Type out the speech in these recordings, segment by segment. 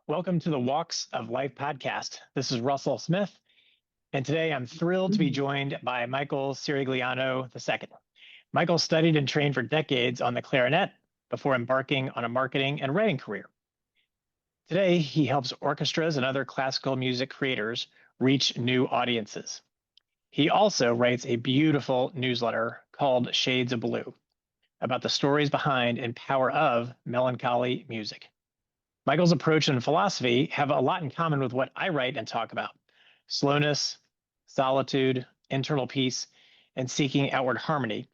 Welcome to the Walks of Life podcast. This is Russell Smith, and today I'm thrilled to be joined by Michael Cirigliano II. Michael studied and trained for decades on the clarinet before embarking on a marketing and writing career. Today, he helps orchestras and other classical music creators reach new audiences. He also writes a beautiful newsletter called Shades of Blue about the stories behind and power of melancholy music. Michael's approach and philosophy have a lot in common with what I write and talk about: slowness, solitude, internal peace, and seeking outward harmony,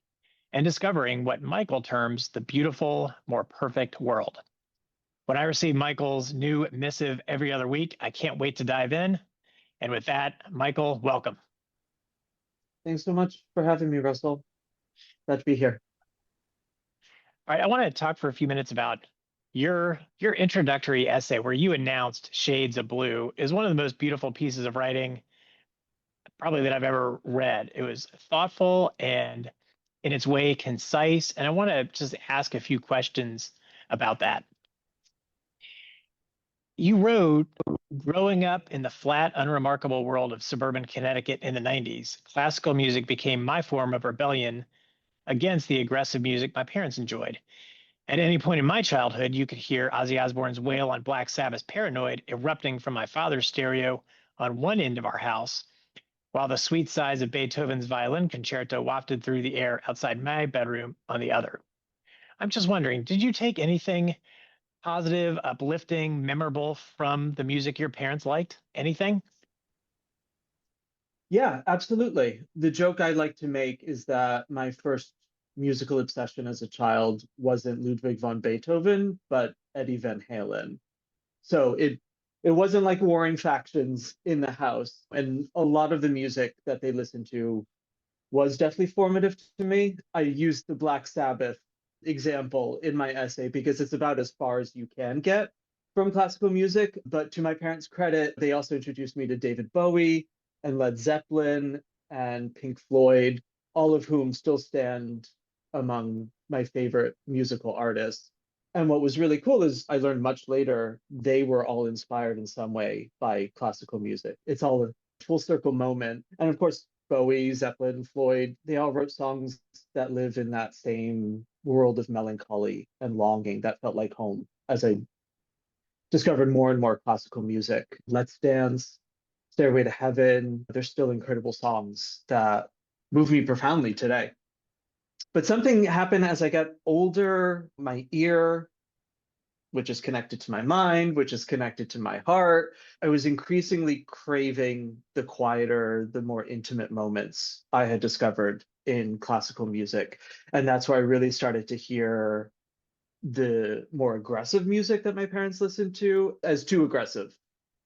and discovering what Michael terms the beautiful, more perfect world. When I receive Michael's new missive every other week, I can't wait to dive in. And with that, Michael, welcome. Thanks so much for having me, Russell. Glad to be here. All right, I want to talk for a few minutes about your introductory essay where you announced Shades of Blue is one of the most beautiful pieces of writing probably that I've ever read. It was thoughtful and in its way concise. And I want to just ask a few questions about that. You wrote, growing up in the flat, unremarkable world of suburban Connecticut in the 90s, classical music became my form of rebellion against the aggressive music my parents enjoyed. At any point in my childhood, you could hear Ozzy Osbourne's wail on Black Sabbath's Paranoid erupting from my father's stereo on one end of our house, while the sweet sighs of Beethoven's violin concerto wafted through the air outside my bedroom on the other. I'm just wondering, did you take anything positive, uplifting, memorable from the music your parents liked? Anything? Yeah, absolutely. The joke I like to make is that my first musical obsession as a child wasn't Ludwig van Beethoven, but Eddie Van Halen. So it wasn't like warring factions in the house. And a lot of the music that they listened to was definitely formative to me. I used the Black Sabbath example in my essay because it's about as far as you can get from classical music. But to my parents' credit, they also introduced me to David Bowie and Led Zeppelin and Pink Floyd, all of whom still stand among my favorite musical artists. And what was really cool is I learned much later they were all inspired in some way by classical music. It's all a full circle moment. And of course, Bowie, Zeppelin, Floyd, they all wrote songs that live in that same world of melancholy and longing that felt like home as I discovered more and more classical music. Let's Dance, Stairway to Heaven, they're still incredible songs that move me profoundly today. But something happened as I got older. My ear, which is connected to my mind, which is connected to my heart, I was increasingly craving the quieter, the more intimate moments I had discovered in classical music. And that's why I really started to hear the more aggressive music that my parents listened to as too aggressive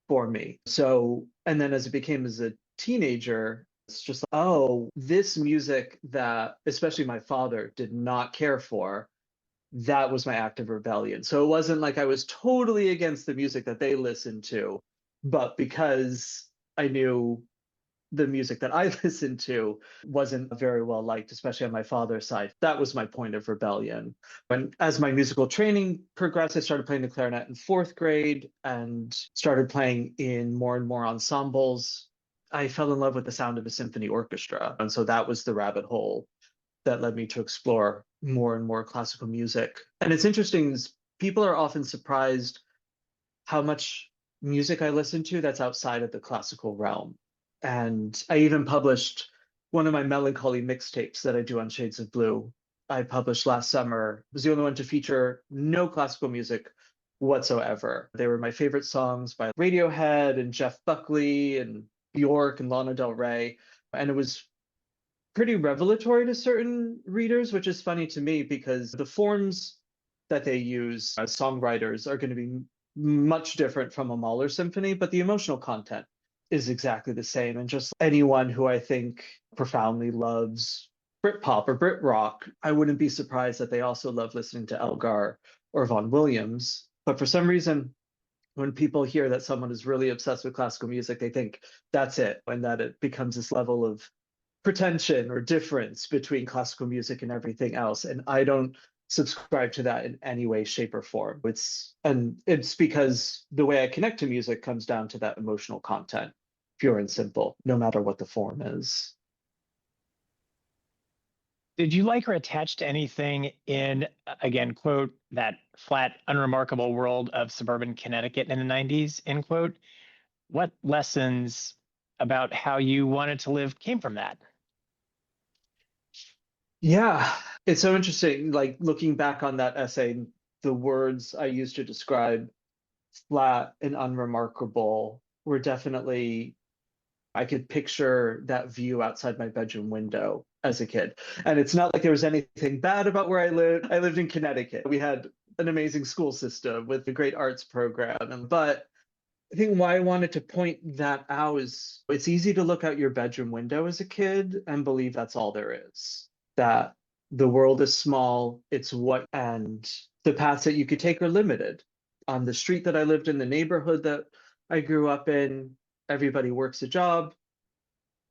for me. So, and then as it became as a teenager, it's just, oh, this music that especially my father did not care for, that was my act of rebellion. So it wasn't like I was totally against the music that they listened to, but because I knew the music that I listened to wasn't very well liked, especially on my father's side. That was my point of rebellion. And as my musical training progressed, I started playing the clarinet in fourth grade and started playing in more and more ensembles. I fell in love with the sound of a symphony orchestra. And so that was the rabbit hole that led me to explore more and more classical music. And it's interesting, people are often surprised how much music I listen to that's outside of the classical realm. And I even published one of my melancholy mixtapes that I do on Shades of Blue. I published last summer. It was the only one to feature no classical music whatsoever. They were my favorite songs by Radiohead and Jeff Buckley and Bjork and Lana Del Rey. And it was pretty revelatory to certain readers, which is funny to me because the forms that they use as songwriters are going to be much different from a Mahler symphony, but the emotional content is exactly the same. And just anyone who I think profoundly loves Britpop or Brit rock, I wouldn't be surprised that they also love listening to Elgar or Vaughan Williams. But for some reason, when people hear that someone is really obsessed with classical music, they think that's it, and that it becomes this level of pretension or difference between classical music and everything else. And I don't subscribe to that in any way, shape, or form. It's because the way I connect to music comes down to that emotional content, pure and simple, no matter what the form is. Did you like or attach to anything in, again, quote, that flat, unremarkable world of suburban Connecticut in the 90s, end quote? What lessons about how you wanted to live came from that? Yeah, it's so interesting. Like looking back on that essay, the words I used to describe flat and unremarkable were definitely, I could picture that view outside my bedroom window as a kid. And it's not like there was anything bad about where I lived. I lived in Connecticut. We had an amazing school system with a great arts program. But I think why I wanted to point that out is it's easy to look out your bedroom window as a kid and believe that's all there is. That the world is small, and the paths that you could take are limited. On the street that I lived in, the neighborhood that I grew up in, everybody works a job,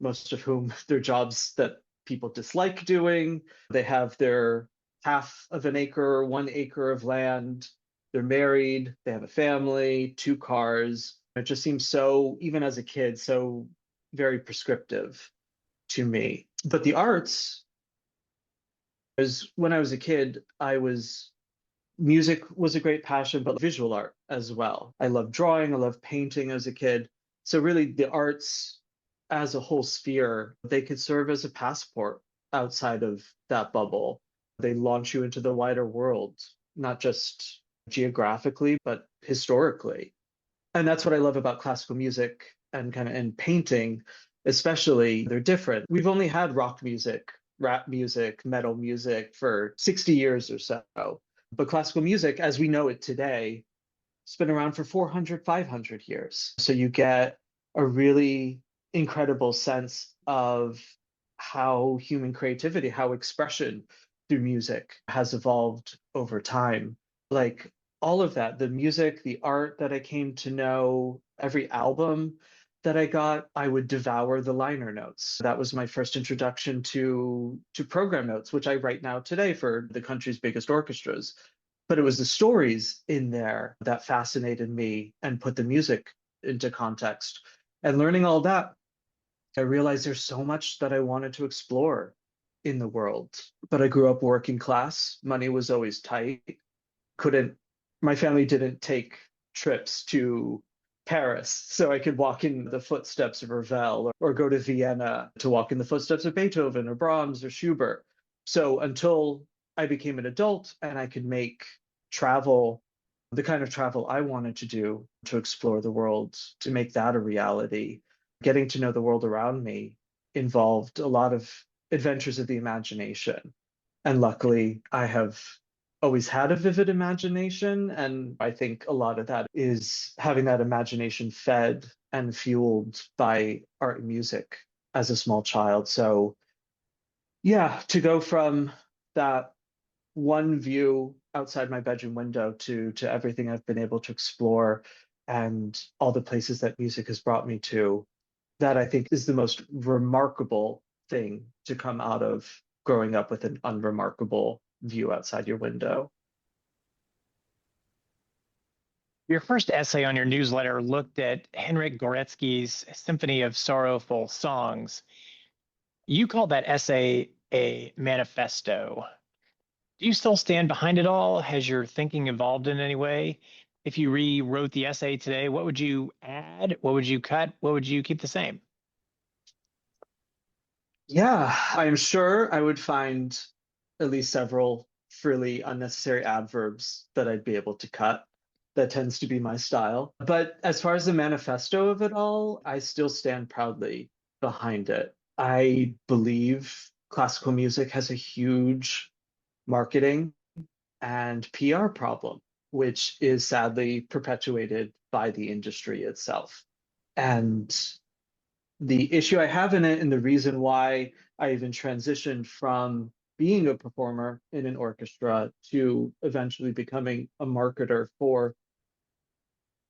most of whom they're jobs that people dislike doing. They have their half of an acre, 1 acre of land. They're married, they have a family, 2 cars. It just seems so, even as a kid, so very prescriptive to me. But the arts, as when I was a kid, music was a great passion, but visual art as well. I loved drawing, I loved painting as a kid. So really the arts as a whole sphere, they could serve as a passport outside of that bubble. They launch you into the wider world, not just geographically, but historically. And that's what I love about classical music and kind of and painting, especially. They're different. We've only had rock music, rap music, metal music for 60 years or so. But classical music, as we know it today, it's been around for 400, 500 years. So you get a really incredible sense of how human creativity, how expression through music has evolved over time. Like all of that, the music, the art that I came to know, every album that I got, I would devour the liner notes. That was my first introduction to program notes, which I write now today for the country's biggest orchestras. But it was the stories in there that fascinated me and put the music into context. And learning all that, I realized there's so much that I wanted to explore in the world. But I grew up working class. Money was always tight. Couldn't, my family didn't take trips to Paris so I could walk in the footsteps of Ravel or go to Vienna to walk in the footsteps of Beethoven or Brahms or Schubert. So until I became an adult and I could make travel the kind of travel I wanted to do to explore the world, to make that a reality, getting to know the world around me involved a lot of adventures of the imagination. And luckily, I have always had a vivid imagination. And I think a lot of that is having that imagination fed and fueled by art and music as a small child. So, yeah, to go from that one view outside my bedroom window to everything I've been able to explore and all the places that music has brought me to, that I think is the most remarkable thing to come out of growing up with an unremarkable view outside your window. Your first essay on your newsletter looked at Henryk Gorecki's Symphony of Sorrowful Songs. You called that essay a manifesto. Do you still stand behind it all? Has your thinking evolved in any way? If you rewrote the essay today, what would you add? What would you cut? What would you keep the same? Yeah, I'm sure I would find at least several frilly unnecessary adverbs that I'd be able to cut. That tends to be my style. But as far as the manifesto of it all, I still stand proudly behind it. I believe classical music has a huge marketing and PR problem, which is sadly perpetuated by the industry itself. And the issue I have in it, and the reason why I even transitioned from being a performer in an orchestra to eventually becoming a marketer for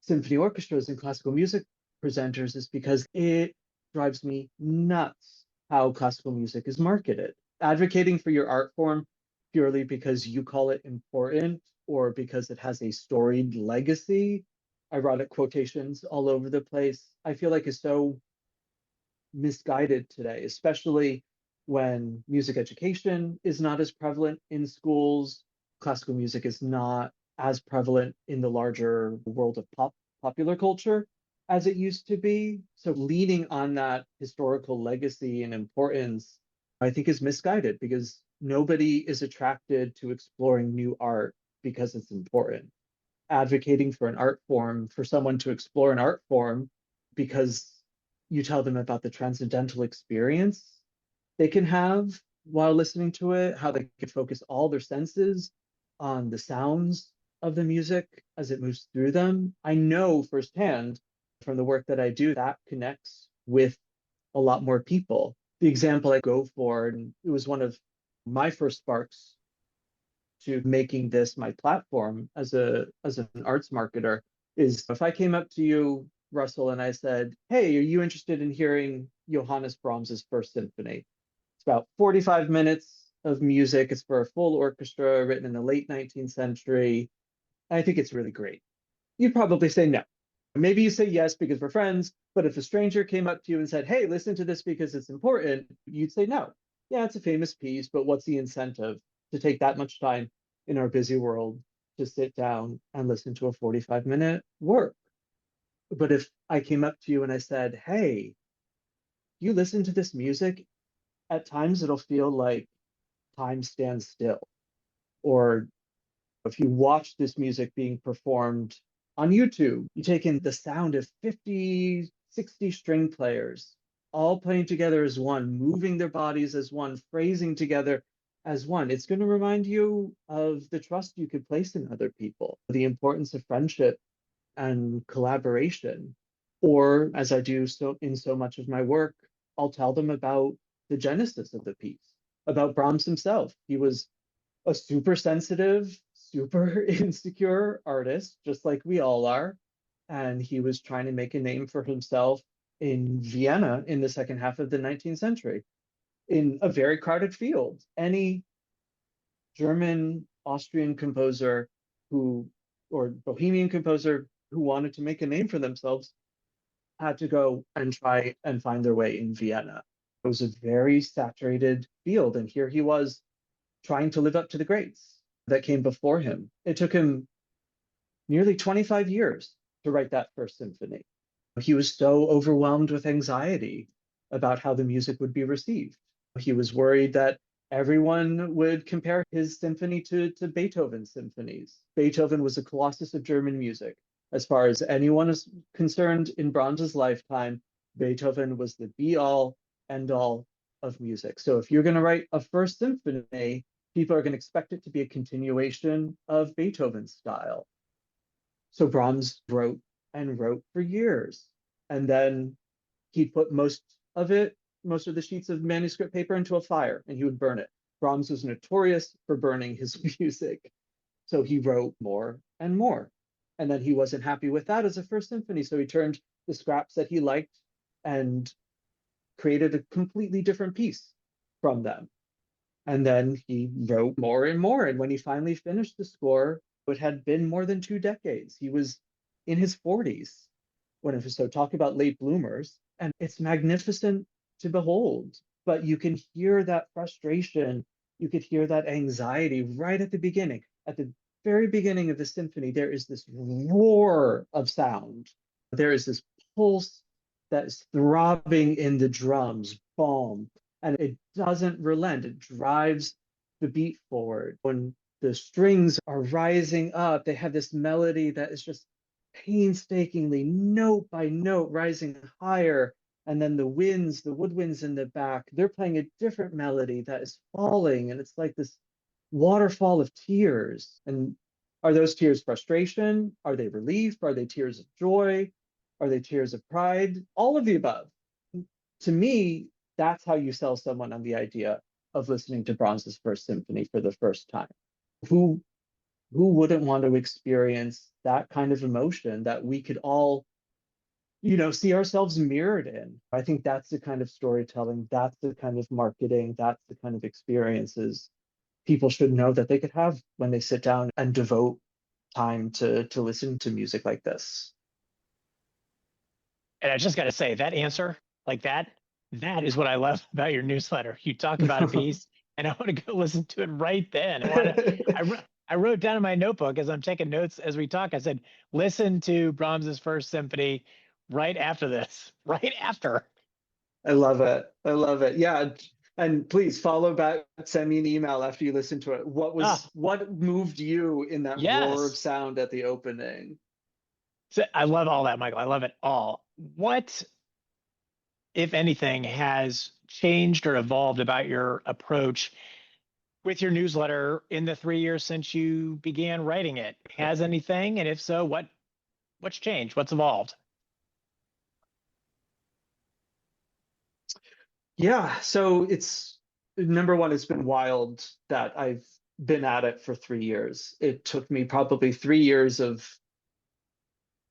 symphony orchestras and classical music presenters, is because it drives me nuts how classical music is marketed. Advocating for your art form purely because you call it important or because it has a storied legacy, ironic quotations all over the place, I feel like is so misguided today, especially when music education is not as prevalent in schools. Classical music is not as prevalent in the larger world of popular culture as it used to be. So leaning on that historical legacy and importance, I think is misguided because nobody is attracted to exploring new art because it's important. Advocating for an art form, for someone to explore an art form because you tell them about the transcendental experience they can have while listening to it, how they can focus all their senses on the sounds of the music as it moves through them. I know firsthand from the work that I do that connects with a lot more people. The example I go for, and it was one of my first sparks to making this my platform as an arts marketer, is if I came up to you, Russell, and I said, "Hey, are you interested in hearing Johannes Brahms's First Symphony?" It's about 45 minutes of music. It's for a full orchestra, written in the late 19th century. I think it's really great. You'd probably say no. Maybe you say yes because we're friends, but if a stranger came up to you and said, "Hey, listen to this because it's important," you'd say no. Yeah, it's a famous piece, but what's the incentive to take that much time in our busy world to sit down and listen to a 45-minute work? But if I came up to you and I said, "Hey, you listen to this music, at times it'll feel like time stands still," or if you watch this music being performed on YouTube, you take in the sound of 50, 60 string players, all playing together as one, moving their bodies as one, phrasing together as one. It's going to remind you of the trust you could place in other people, the importance of friendship and collaboration. Or, as I do so in so much of my work, I'll tell them about the genesis of the piece, about Brahms himself. He was a super sensitive, super insecure artist, just like we all are. And he was trying to make a name for himself in Vienna in the second half of the 19th century in a very crowded field. Any German, Austrian composer who, or Bohemian composer who wanted to make a name for themselves had to go and try and find their way in Vienna. It was a very saturated field. And here he was trying to live up to the greats that came before him. It took him nearly 25 years to write that first symphony. He was so overwhelmed with anxiety about how the music would be received. He was worried that everyone would compare his symphony to Beethoven's symphonies. Beethoven was a colossus of German music. As far as anyone is concerned in Brahms's lifetime, Beethoven was the be all, end all of music. So if you're going to write a first symphony, people are going to expect it to be a continuation of Beethoven's style. So Brahms wrote and wrote for years. And then he'd put most of the sheets of manuscript paper into a fire and he would burn it. Brahms was notorious for burning his music. So he wrote more and more. And then he wasn't happy with that as a first symphony. So he turned the scraps that he liked and created a completely different piece from them. And then he wrote more and more. And when he finally finished the score, it had been more than 2 decades. He was in his 40s when it was, so talk about late bloomers. And it's magnificent to behold. But you can hear that frustration. You could hear that anxiety right at the beginning. At the very beginning of the symphony, there is this roar of sound. There is this pulse that is throbbing in the drums, boom, and it doesn't relent. It drives the beat forward. When the strings are rising up, they have this melody that is just painstakingly, note by note, rising higher. And then the woodwinds in the back, they're playing a different melody that is falling. And it's like this waterfall of tears. And are those tears frustration? Are they relief? Are they tears of joy? Are they tears of pride? All of the above. To me, that's how you sell someone on the idea of listening to Brahms's First Symphony for the first time. Who wouldn't want to experience that kind of emotion that we could all, see ourselves mirrored in? I think that's the kind of storytelling, that's the kind of marketing, that's the kind of experiences people should know that they could have when they sit down and devote time to listen to music like this. And I just got to say that answer, like that is what I love about your newsletter. You talk about a piece, and I want to go listen to it right then. I wrote down in my notebook as I'm taking notes as we talk. I said, listen to Brahms's First Symphony right after this, right after. I love it. I love it. Yeah. And please follow back, send me an email after you listen to it. Ah, What moved you in that roar of yes. sound at the opening? So I love all that, Michael. I love it all. What, if anything, has changed or evolved about your approach with your newsletter in the 3 years since you began writing it? Has anything? And if so, what's changed? What's evolved? Yeah, so it's number one, it's been wild that I've been at it for 3 years. It took me probably 3 years of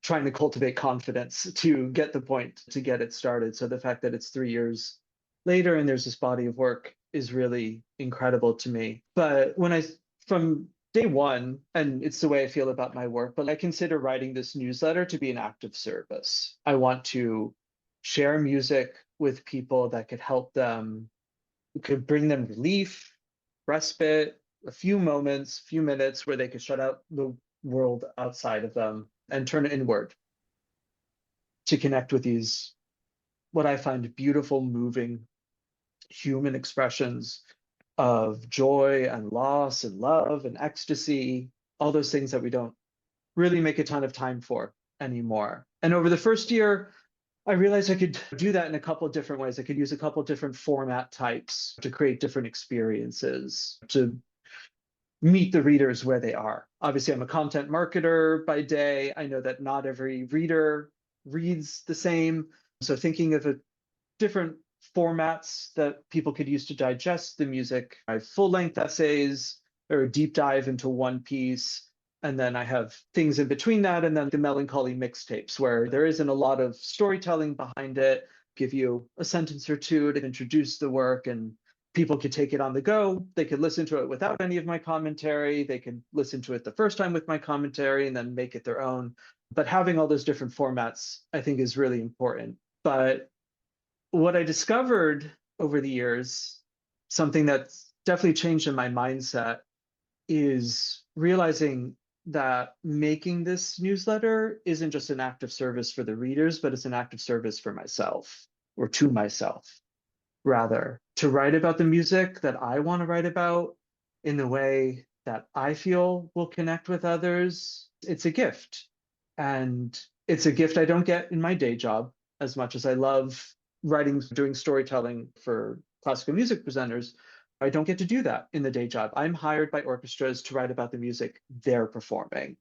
trying to cultivate confidence to get the point to get it started. So the fact that it's 3 years later and there's this body of work is really incredible to me. But from day one, and it's the way I feel about my work, but I consider writing this newsletter to be an act of service. I want to share music with people that could help them, could bring them relief, respite, a few moments, few minutes where they could shut out the world outside of them and turn inward to connect with these, what I find beautiful, moving human expressions of joy and loss and love and ecstasy, all those things that we don't really make a ton of time for anymore. And over the first year, I realized I could do that in a couple of different ways. I could use a couple of different format types to create different experiences, to meet the readers where they are. Obviously, I'm a content marketer by day. I know that not every reader reads the same. So thinking of different formats that people could use to digest the music. I have full-length essays or a deep dive into one piece. And then I have things in between that, and then the melancholy mixtapes where there isn't a lot of storytelling behind it, give you a sentence or two to introduce the work, and people could take it on the go. They could listen to it without any of my commentary. They could listen to it the first time with my commentary and then make it their own. But having all those different formats, I think, is really important. But what I discovered over the years, something that's definitely changed in my mindset, is realizing that making this newsletter isn't just an act of service for the readers, but it's an act of service for myself, or to myself, rather, to write about the music that I want to write about in the way that I feel will connect with others. It's a gift. And it's a gift I don't get in my day job as much as I love writing, doing storytelling for classical music presenters. I don't get to do that in the day job. I'm hired by orchestras to write about the music they're performing.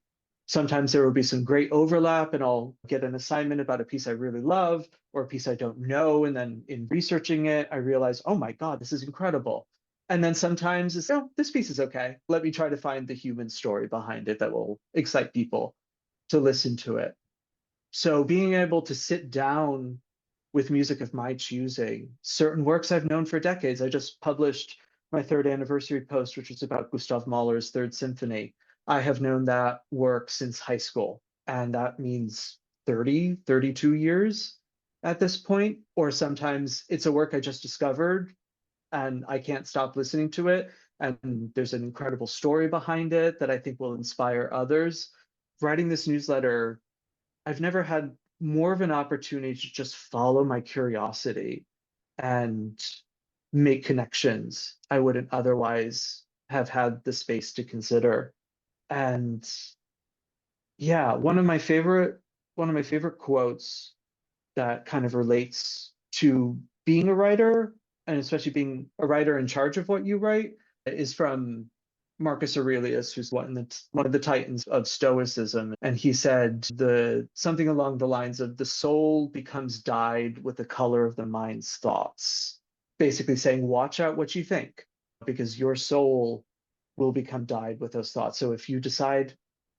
Sometimes there will be some great overlap, and I'll get an assignment about a piece I really love or a piece I don't know. And then in researching it, I realize, oh my God, this is incredible. And then sometimes it's, oh, this piece is okay. Let me try to find the human story behind it that will excite people to listen to it. So being able to sit down with music of my choosing, certain works I've known for decades. I just published my third anniversary post, which was about Gustav Mahler's Third Symphony. I have known that work since high school, and that means 30, 32 years at this point. Or sometimes it's a work I just discovered and I can't stop listening to it. And there's an incredible story behind it that I think will inspire others. Writing this newsletter, I've never had more of an opportunity to just follow my curiosity and make connections I wouldn't otherwise have had the space to consider. And yeah, one of my favorite quotes that kind of relates to being a writer, and especially being a writer in charge of what you write, is from Marcus Aurelius, who's one of the titans of Stoicism. And he said something along the lines of, the soul becomes dyed with the color of the mind's thoughts. Basically saying, watch out what you think, because your soul will become dyed with those thoughts. So if you decide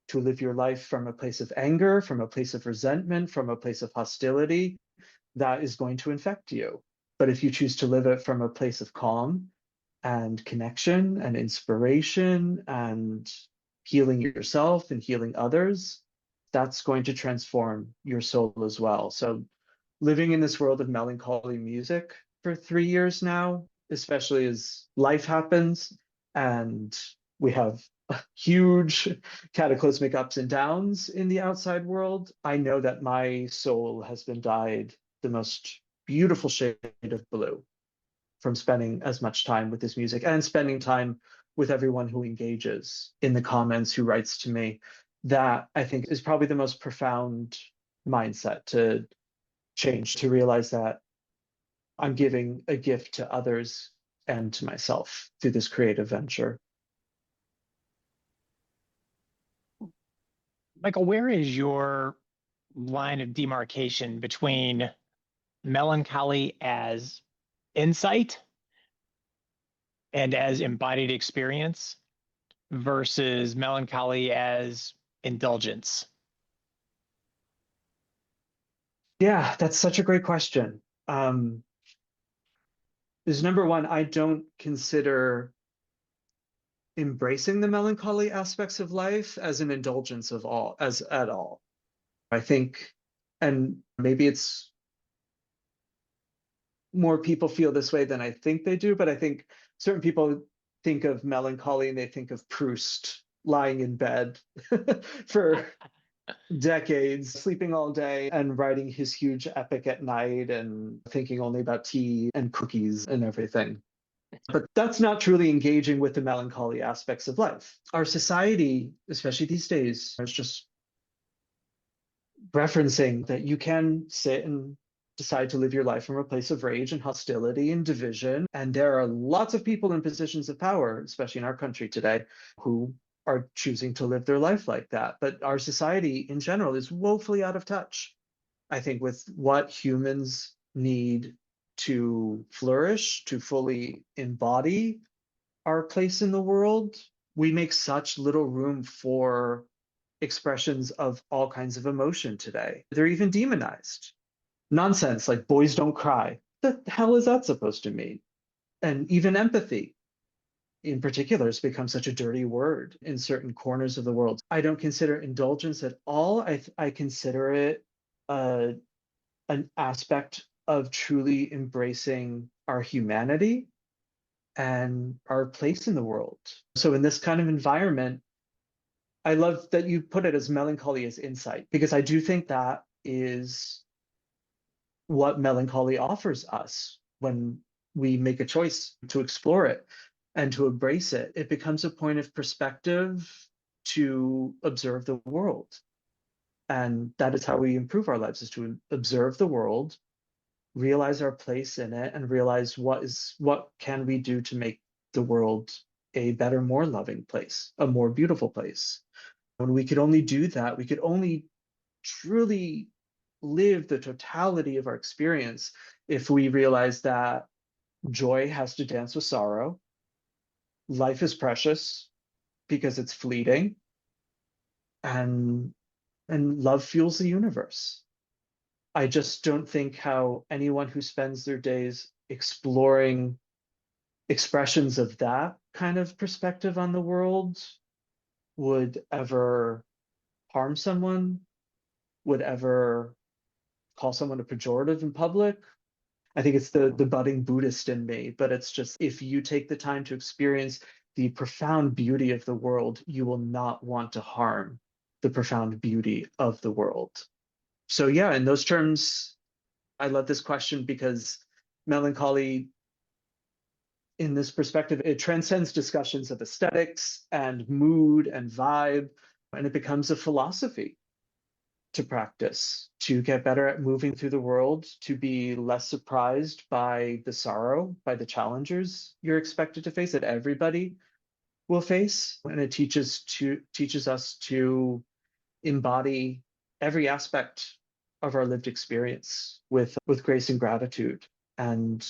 to live your life from a place of anger, from a place of resentment, from a place of hostility, that is going to infect you. But if you choose to live it from a place of calm, and connection and inspiration and healing yourself and healing others, that's going to transform your soul as well. So living in this world of melancholy music for 3 years now, especially as life happens and we have huge cataclysmic ups and downs in the outside world, I know that my soul has been dyed the most beautiful shade of blue from spending as much time with this music and spending time with everyone who engages in the comments, who writes to me. That I think is probably the most profound mindset to change, to realize that I'm giving a gift to others and to myself through this creative venture. Michael, where is your line of demarcation between melancholy as insight and as embodied experience versus melancholy as indulgence? Yeah, that's such a great question. Is number one, I don't consider embracing the melancholy aspects of life as an indulgence of all, as at all. I think, and maybe it's more people feel this way than I think they do, but I think certain people think of melancholy and they think of Proust lying in bed for decades, sleeping all day and writing his huge epic at night and thinking only about tea and cookies and everything. But that's not truly engaging with the melancholy aspects of life. Our society, especially these days, is just referencing that you can sit and decide to live your life from a place of rage and hostility and division. And there are lots of people in positions of power, especially in our country today, who are choosing to live their life like that. But our society in general is woefully out of touch, I think, with what humans need to flourish, to fully embody our place in the world. We make such little room for expressions of all kinds of emotion today. They're even demonized. Nonsense like boys don't cry. What the hell is that supposed to mean? And even empathy in particular has become such a dirty word in certain corners of the world. I don't consider indulgence at all. I consider it an aspect of truly embracing our humanity and our place in the world. So in this kind of environment, I love that you put it as melancholy as insight, because I do think that is what melancholy offers us when we make a choice to explore it and to embrace it. It becomes a point of perspective to observe the world. And that is how we improve our lives, is to observe the world, realize our place in it, and realize what can we do to make the world a better, more loving place, a more beautiful place. When we could only do that, we could only truly live the totality of our experience if we realize that joy has to dance with sorrow, life is precious because it's fleeting, and love fuels the universe. I just don't think how anyone who spends their days exploring expressions of that kind of perspective on the world would ever harm someone, would ever call someone a pejorative in public. I think it's the budding Buddhist in me, but it's just, if you take the time to experience the profound beauty of the world, you will not want to harm the profound beauty of the world. So yeah, in those terms, I love this question, because melancholy, in this perspective, it transcends discussions of aesthetics and mood and vibe, and it becomes a philosophy to practice, to get better at moving through the world, to be less surprised by the sorrow, by the challenges you're expected to face, that everybody will face. And it teaches us to embody every aspect of our lived experience with grace and gratitude. And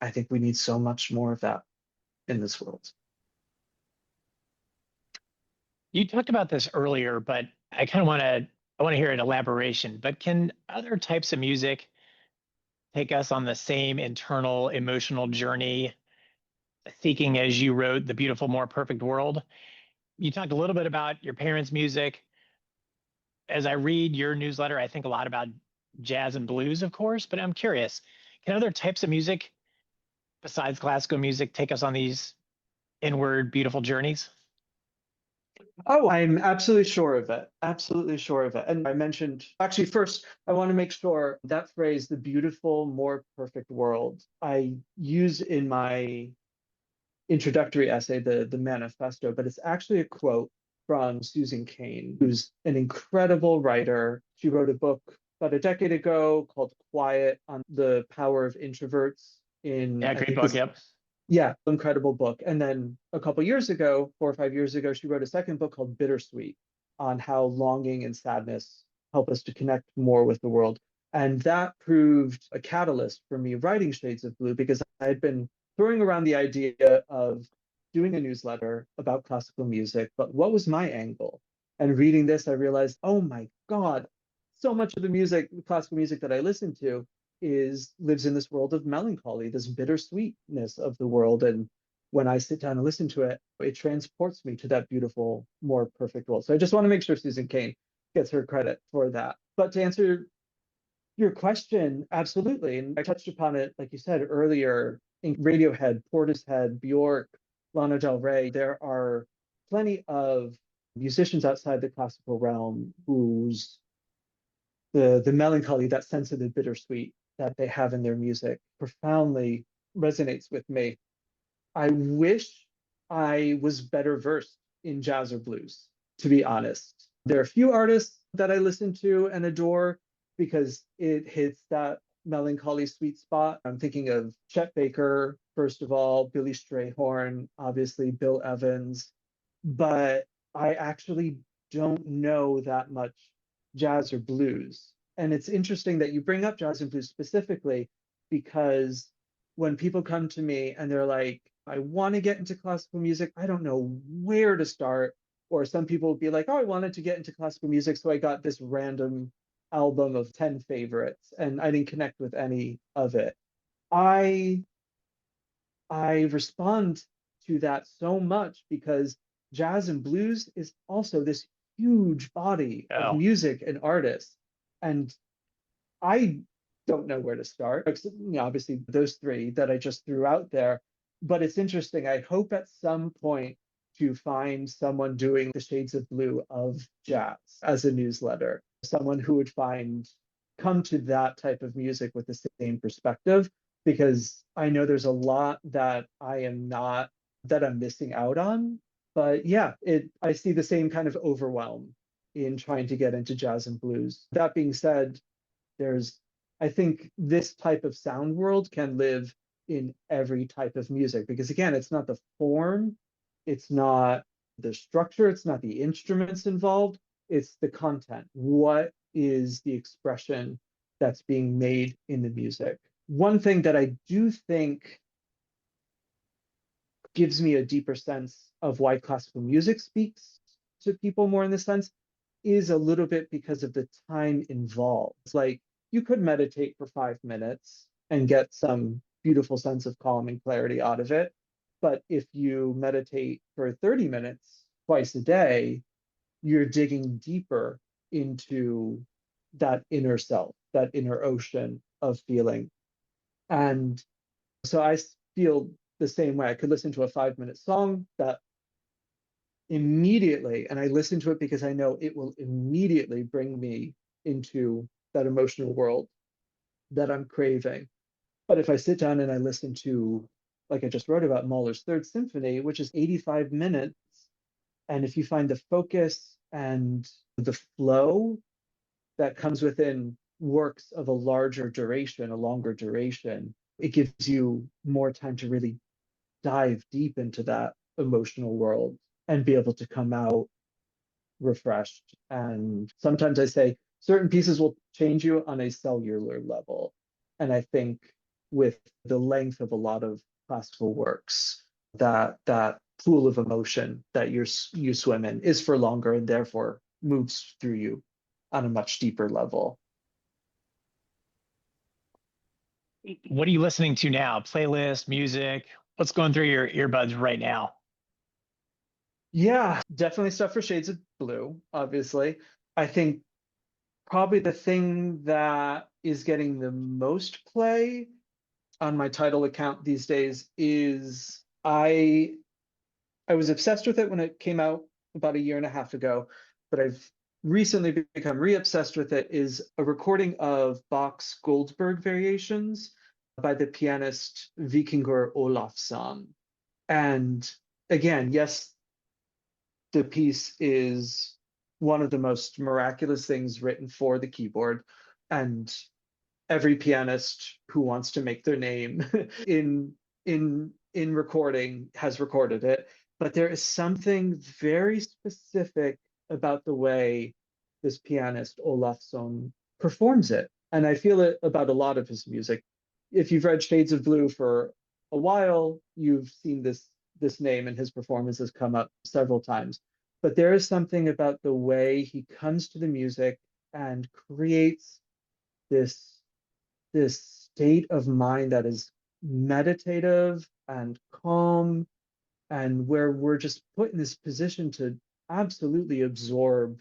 I think we need so much more of that in this world. You talked about this earlier, but I want to hear an elaboration. But can other types of music take us on the same internal emotional journey seeking as you wrote The Beautiful, More Perfect World. You talked a little bit about your parents' music. As I read your newsletter, I think a lot about jazz and blues, of course, but I'm curious, can other types of music besides classical music take us on these inward, beautiful journeys? Oh, I'm absolutely sure of it. Absolutely sure of it. And I mentioned, actually, first, I want to make sure that phrase, the beautiful, more perfect world, I use in my introductory essay, the manifesto, but it's actually a quote from Susan Cain, who's an incredible writer. She wrote a book about a decade ago called Quiet on the Power of Introverts in, Yeah, I great think book. this, Yep. yeah, incredible book. And then a couple years ago, 4 or 5 years ago, she wrote a second book called Bittersweet on how longing and sadness help us to connect more with the world. And that proved a catalyst for me writing Shades of Blue because I had been throwing around the idea of doing a newsletter about classical music, but what was my angle? And reading this, I realized, oh my God, so much of the music, classical music that I listen to lives in this world of melancholy, this bittersweetness of the world. And when I sit down and listen to it, it transports me to that beautiful, more perfect world. So I just want to make sure Susan Cain gets her credit for that. But to answer your question, absolutely. And I touched upon it, like you said earlier, in Radiohead, Portishead, Bjork, Lana Del Rey. There are plenty of musicians outside the classical realm whose the melancholy, that sense of the bittersweet that they have in their music profoundly resonates with me. I wish I was better versed in jazz or blues, to be honest. There are a few artists that I listen to and adore because it hits that melancholy sweet spot. I'm thinking of Chet Baker, first of all, Billy Strayhorn, obviously Bill Evans, but I actually don't know that much jazz or blues. And it's interesting that you bring up jazz and blues specifically because when people come to me and they're like, I want to get into classical music, I don't know where to start. Or some people would be like, oh, I wanted to get into classical music, so I got this random album of 10 favorites and I didn't connect with any of it. I I respond to that so much because jazz and blues is also this huge body of Oh, music and artists. And I don't know where to start. Obviously, those three that I just threw out there. But it's interesting. I hope at some point to find someone doing the shades of blue of jazz as a newsletter, someone who would come to that type of music with the same perspective, because I know there's a lot that I'm missing out on. But yeah, I see the same kind of overwhelm in trying to get into jazz and blues. That being said, there's I think this type of sound world can live in every type of music because again, it's not the form, it's not the structure, it's not the instruments involved, it's the content. What is the expression that's being made in the music? One thing that I do think gives me a deeper sense of why classical music speaks to people more in this sense is a little bit because of the time involved. It's like you could meditate for 5 minutes and get some beautiful sense of calm and clarity out of it. But if you meditate for 30 minutes twice a day, you're digging deeper into that inner self, that inner ocean of feeling. And so I feel the same way. I could listen to a 5 minute song that immediately, and I listen to it because I know it will immediately bring me into that emotional world that I'm craving. But if I sit down and I listen to, like I just wrote about Mahler's Third Symphony, which is 85 minutes, and if you find the focus and the flow that comes within works of a larger duration, a longer duration, it gives you more time to really dive deep into that emotional world and be able to come out refreshed. And sometimes I say certain pieces will change you on a cellular level. And I think with the length of a lot of classical works, that pool of emotion that you swim in is for longer and therefore moves through you on a much deeper level. what are you listening to now? Playlist, music? What's going through your earbuds right now? Yeah, definitely stuff for shades of blue, obviously. I think probably the thing that is getting the most play on my title account these days is I was obsessed with it when it came out about a year and a half ago, but I've recently become re-obsessed with it, is a recording of Bach's Goldberg variations by the pianist Vikingur Olafsson. And again, yes, the piece is one of the most miraculous things written for the keyboard. And every pianist who wants to make their name in recording has recorded it. But there is something very specific about the way this pianist Olafsson performs it. And I feel it about a lot of his music. If you've read Shades of Blue for a while, you've seen this name and his performances come up several times. But there is something about the way he comes to the music and creates this this state of mind that is meditative and calm, and where we're just put in this position to absolutely absorb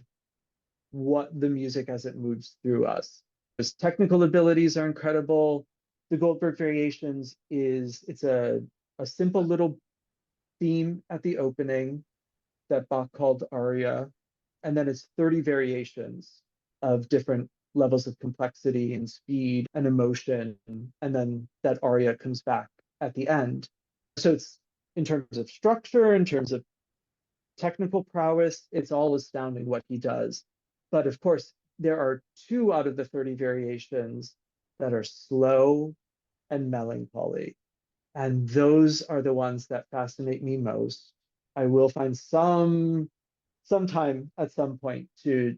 what the music as it moves through us. His technical abilities are incredible. The Goldberg variations is it's a simple little theme at the opening that Bach called aria, and then it's 30 variations of different levels of complexity and speed and emotion, and then that aria comes back at the end. So it's, in terms of structure, in terms of technical prowess, it's all astounding what he does. But of course, there are two out of the 30 variations that are slow and melancholy. And those are the ones that fascinate me most. I will find some time at some point to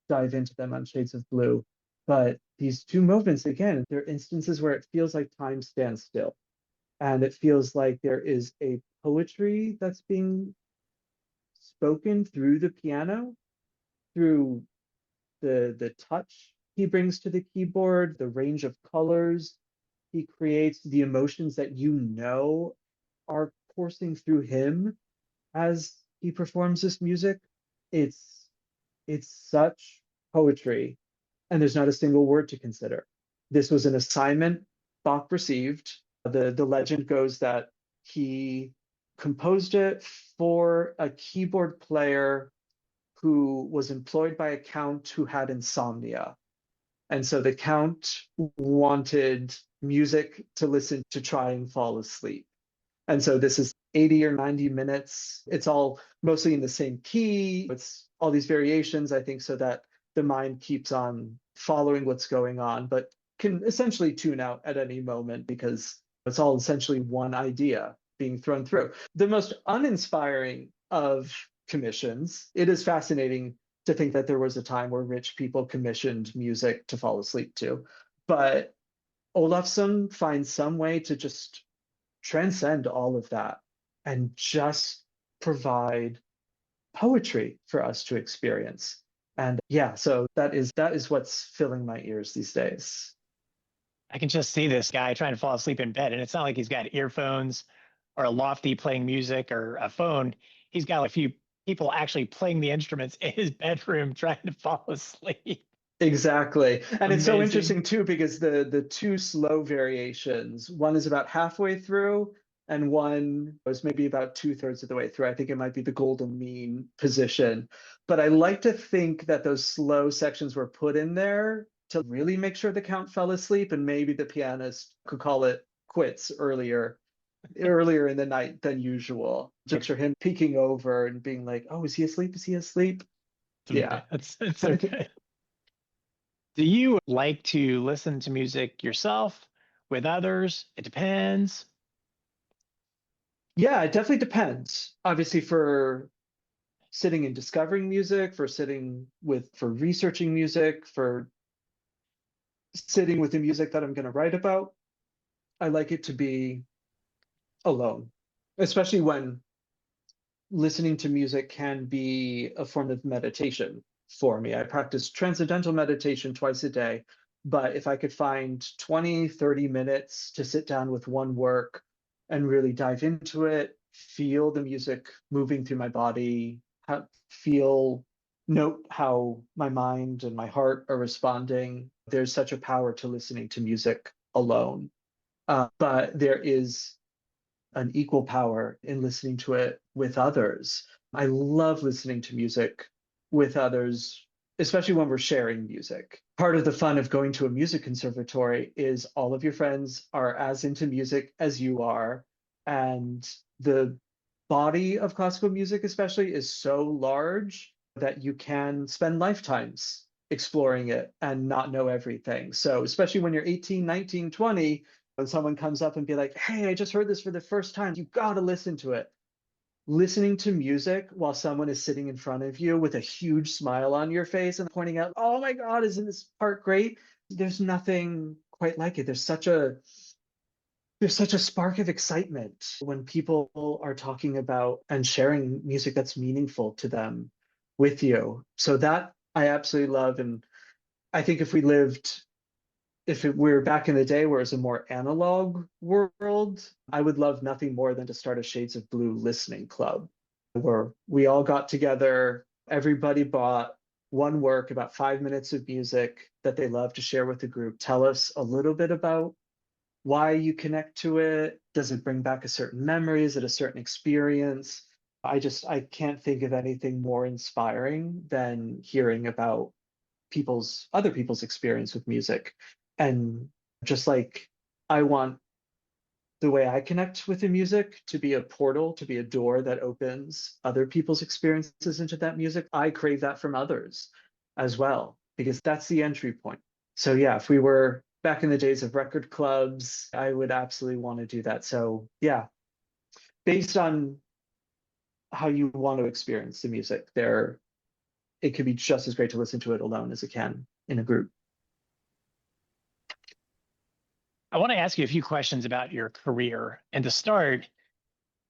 dive into them on Shades of Blue. But these two movements, again, they're instances where it feels like time stands still. And it feels like there is a poetry that's being spoken through the piano, through the touch he brings to the keyboard, the range of colors he creates, the emotions that you know are coursing through him as he performs this music. It's it's such poetry, and there's not a single word to consider. This was an assignment Bach received. The legend goes that he composed it for a keyboard player who was employed by a count who had insomnia. And so the count wanted music to listen to try and fall asleep. And so this is 80 or 90 minutes. It's all mostly in the same key. It's all these variations, I think, so that the mind keeps on following what's going on, but can essentially tune out at any moment because it's all essentially one idea being thrown through. The most uninspiring of commissions, it is fascinating to think that there was a time where rich people commissioned music to fall asleep to. But Olafsson finds some way to just transcend all of that and just provide poetry for us to experience. And yeah, so that is what's filling my ears these days. I can just see this guy trying to fall asleep in bed, and it's not like he's got earphones or a lofty playing music or a phone. He's got a few people actually playing the instruments in his bedroom trying to fall asleep. Exactly. And it's so Amazing. interesting too, because the two slow variations, one is about halfway through and one was maybe about two-thirds of the way through. I think it might be the golden mean position. But I like to think that those slow sections were put in there to really make sure the count fell asleep, and maybe the pianist could call it quits earlier in the night than usual. Just for him peeking over and being like, "Oh, is he asleep? Is he asleep?" Yeah. That's so good. Do you like to listen to music yourself, with others? It depends. Yeah, it definitely depends. Obviously, for sitting and discovering music, for researching music, for sitting with the music that I'm going to write about, I like it to be alone, especially when listening to music can be a form of meditation for me. I practice transcendental meditation twice a day, but if I could find 20, 30 minutes to sit down with one work and really dive into it, feel the music moving through my body, note how my mind and my heart are responding. There's such a power to listening to music alone. But there is an equal power in listening to it with others. I love listening to music with others, especially when we're sharing music. Part of the fun of going to a music conservatory is all of your friends are as into music as you are, and the body of classical music especially is so large that you can spend lifetimes exploring it and not know everything. So especially when you're 18, 19, 20, when someone comes up and be like, hey, I just heard this for the first time, you got to listen to it. Listening to music while someone is sitting in front of you with a huge smile on your face and pointing out, oh my God, isn't this part great? There's nothing quite like it. There's such a spark of excitement when people are talking about and sharing music that's meaningful to them with you. So that I absolutely love. And I think if we're back in the day where it's a more analog world, I would love nothing more than to start a Shades of Blue listening club where we all got together, everybody bought one work, about 5 minutes of music that they love to share with the group. Tell us a little bit about why you connect to it. Does it bring back a certain memory? Is it a certain experience? I can't think of anything more inspiring than hearing about other people's experience with music. And just like I want the way I connect with the music to be a portal, to be a door that opens other people's experiences into that music, I crave that from others as well, because that's the entry point. So yeah, if we were back in the days of record clubs, I would absolutely want to do that. So yeah, based on how you want to experience the music, it could be just as great to listen to it alone as it can in a group. I want to ask you a few questions about your career. And to start,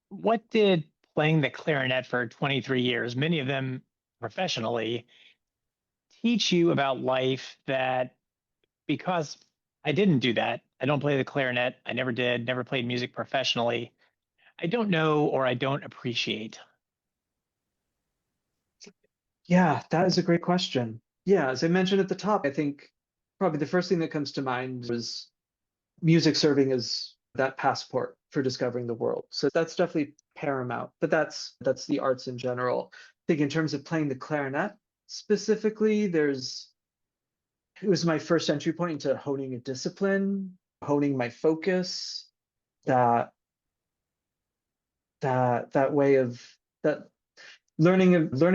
what did playing the clarinet for 23 years, many of them professionally, teach you about life that, because I didn't do that, I don't play the clarinet, I never did, never played music professionally, I don't know or I don't appreciate? Yeah, that is a great question. Yeah, as I mentioned at the top, I think probably the first thing that comes to mind was music serving as that passport for discovering the world. So that's definitely paramount, but that's the arts in general. I think in terms of playing the clarinet specifically, it was my first entry point into honing a discipline, honing my focus, that that way of that learning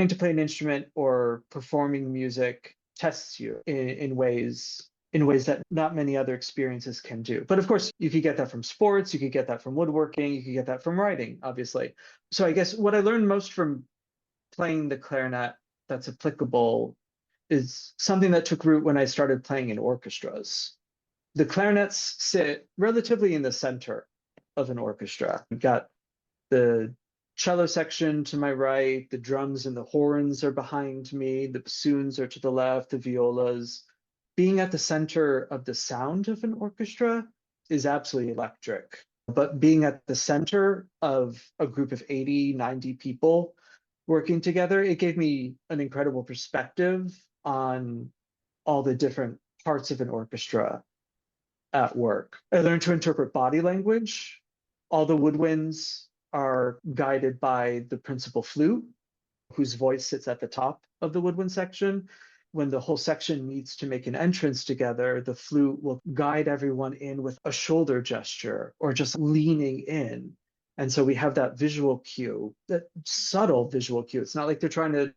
to play an instrument or performing music tests you in ways that not many other experiences can do. But of course, you could get that from sports, you could get that from woodworking, you could get that from writing, obviously. So I guess what I learned most from playing the clarinet that's applicable is something that took root when I started playing in orchestras. The clarinets sit relatively in the center of an orchestra. You've got the cello section to my right, the drums and the horns are behind me, the bassoons are to the left, the violas. Being at the center of the sound of an orchestra is absolutely electric. But being at the center of a group of 80, 90 people working together, it gave me an incredible perspective on all the different parts of an orchestra at work. I learned to interpret body language. All the woodwinds are guided by the principal flute, whose voice sits at the top of the woodwind section. When the whole section needs to make an entrance together, the flute will guide everyone in with a shoulder gesture or just leaning in. And so we have that visual cue, that subtle visual cue. It's not like they're trying to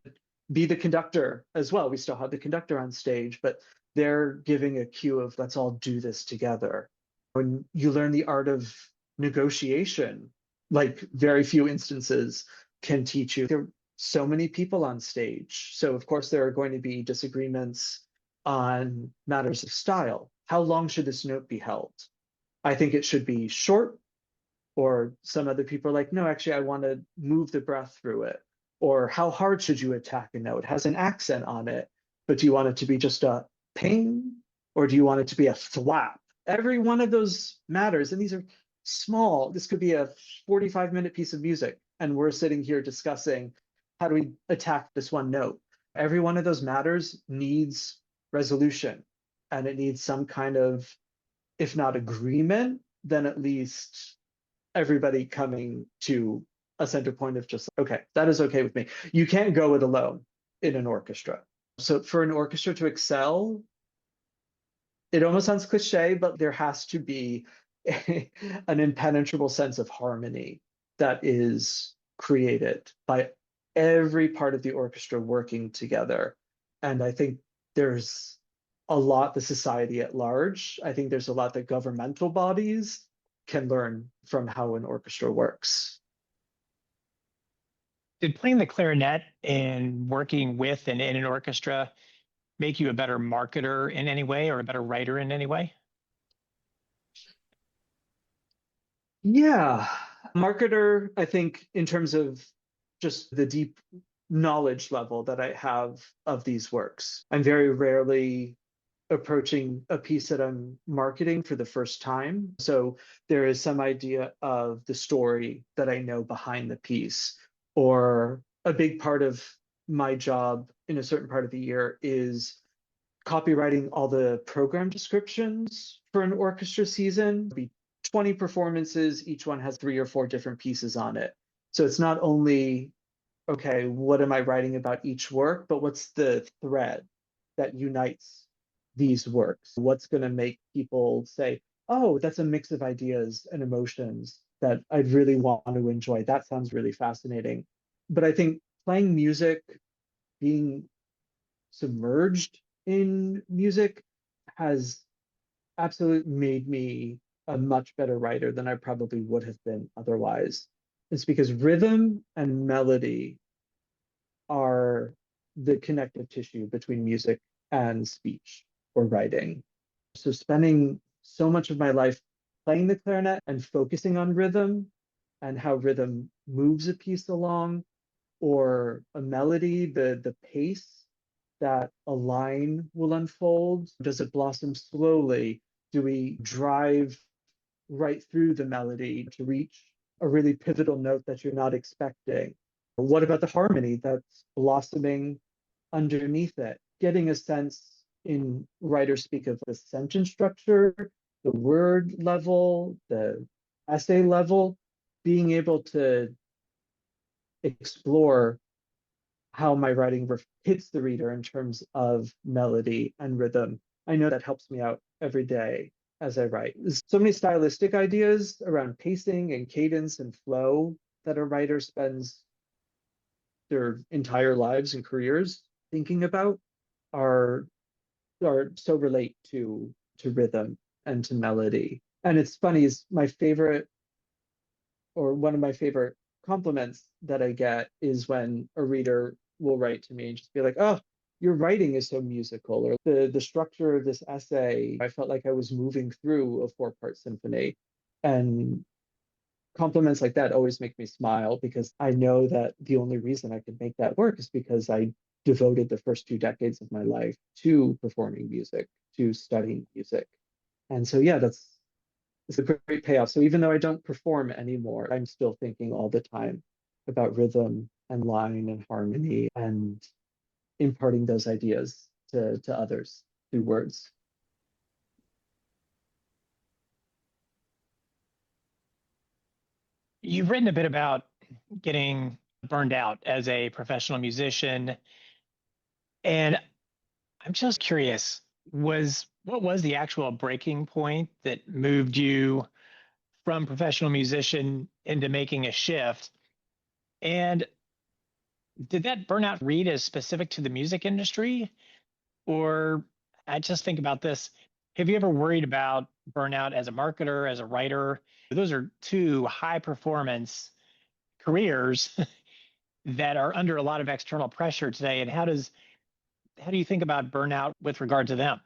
be the conductor as well. We still have the conductor on stage, but they're giving a cue of let's all do this together. When you learn the art of negotiation, like very few instances can teach you. There are so many people on stage. So of course there are going to be disagreements on matters of style. How long should this note be held? I think it should be short, or some other people are like, no, actually I want to move the breath through it. Or how hard should you attack a note? It has an accent on it, but do you want it to be just a ping, or do you want it to be a thwap? Every one of those matters. And these are small. This could be a 45-minute piece of music, and we're sitting here discussing how do we attack this one note. Every one of those matters needs resolution, and it needs some kind of, if not agreement, then at least everybody coming to a center point of just, okay, that is okay with me. You can't go it alone in an orchestra. So for an orchestra to excel, it almost sounds cliche, but there has to be an impenetrable sense of harmony that is created by every part of the orchestra working together. And I think there's a lot the society at large, I think there's a lot that governmental bodies can learn from how an orchestra works. Did playing the clarinet and working with and in an orchestra make you a better marketer in any way or a better writer in any way? Yeah, marketer, I think, in terms of just the deep knowledge level that I have of these works. I'm very rarely approaching a piece that I'm marketing for the first time. So there is some idea of the story that I know behind the piece, or a big part of my job in a certain part of the year is copywriting all the program descriptions for an orchestra season. It'll be 20 performances, each one has 3 or 4 different pieces on it. So it's not only, okay, what am I writing about each work, but what's the thread that unites these works? What's going to make people say, oh, that's a mix of ideas and emotions that I'd really want to enjoy. That sounds really fascinating. But I think playing music, being submerged in music, has absolutely made me a much better writer than I probably would have been otherwise. It's because rhythm and melody are the connective tissue between music and speech or writing. So spending so much of my life playing the clarinet and focusing on rhythm and how rhythm moves a piece along, or a melody, the pace that a line will unfold. Does it blossom slowly? Do we drive right through the melody to reach a really pivotal note that you're not expecting? What about the harmony that's blossoming underneath it? Getting a sense in writer speak of the sentence structure, the word level, the essay level, being able to explore how my writing hits the reader in terms of melody and rhythm. I know that helps me out every day as I write. There's so many stylistic ideas around pacing and cadence and flow that a writer spends their entire lives and careers thinking about, are so relate to rhythm and to melody. And it's funny, is my favorite, or one of my favorite compliments that I get is when a reader will write to me and just be like, oh, your writing is so musical, or the structure of this essay, I felt like I was moving through a 4-part symphony. And compliments like that always make me smile, because I know that the only reason I could make that work is because I devoted the first 2 decades of my life to performing music, to studying music. And so, yeah, it's a great payoff. So even though I don't perform anymore, I'm still thinking all the time about rhythm and line and harmony, and imparting those ideas to others through words. You've written a bit about getting burned out as a professional musician. And I'm just curious, what was the actual breaking point that moved you from professional musician into making a shift? And did that burnout read as specific to the music industry? Or I just think about this. Have you ever worried about burnout as a marketer, as a writer? Those are two high performance careers that are under a lot of external pressure today. And how do you think about burnout with regard to them?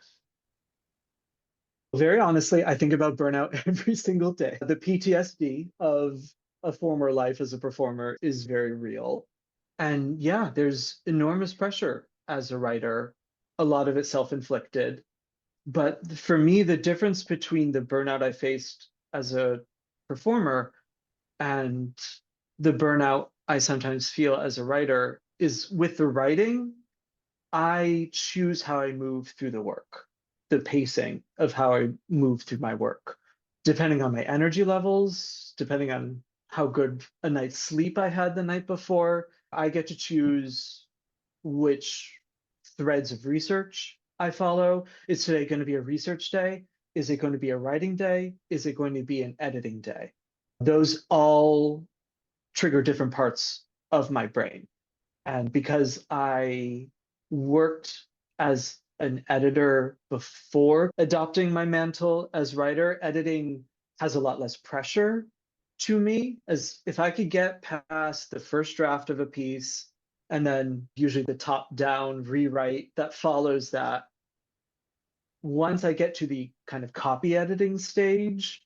Very honestly, I think about burnout every single day. The PTSD of a former life as a performer is very real. And yeah, there's enormous pressure as a writer, a lot of it self-inflicted. But for me, the difference between the burnout I faced as a performer. And the burnout I sometimes feel as a writer is with the writing, I choose how I move through the work, the pacing of how I move through my work, depending on my energy levels, depending on how good a night's sleep I had the night before. I get to choose which threads of research I follow. Is today going to be a research day? Is it going to be a writing day? Is it going to be an editing day? Those all trigger different parts of my brain. And because I worked as an editor before adopting my mantle as writer, editing has a lot less pressure to me. As if I could get past the first draft of a piece and then usually the top down rewrite that follows that, once I get to the kind of copy editing stage,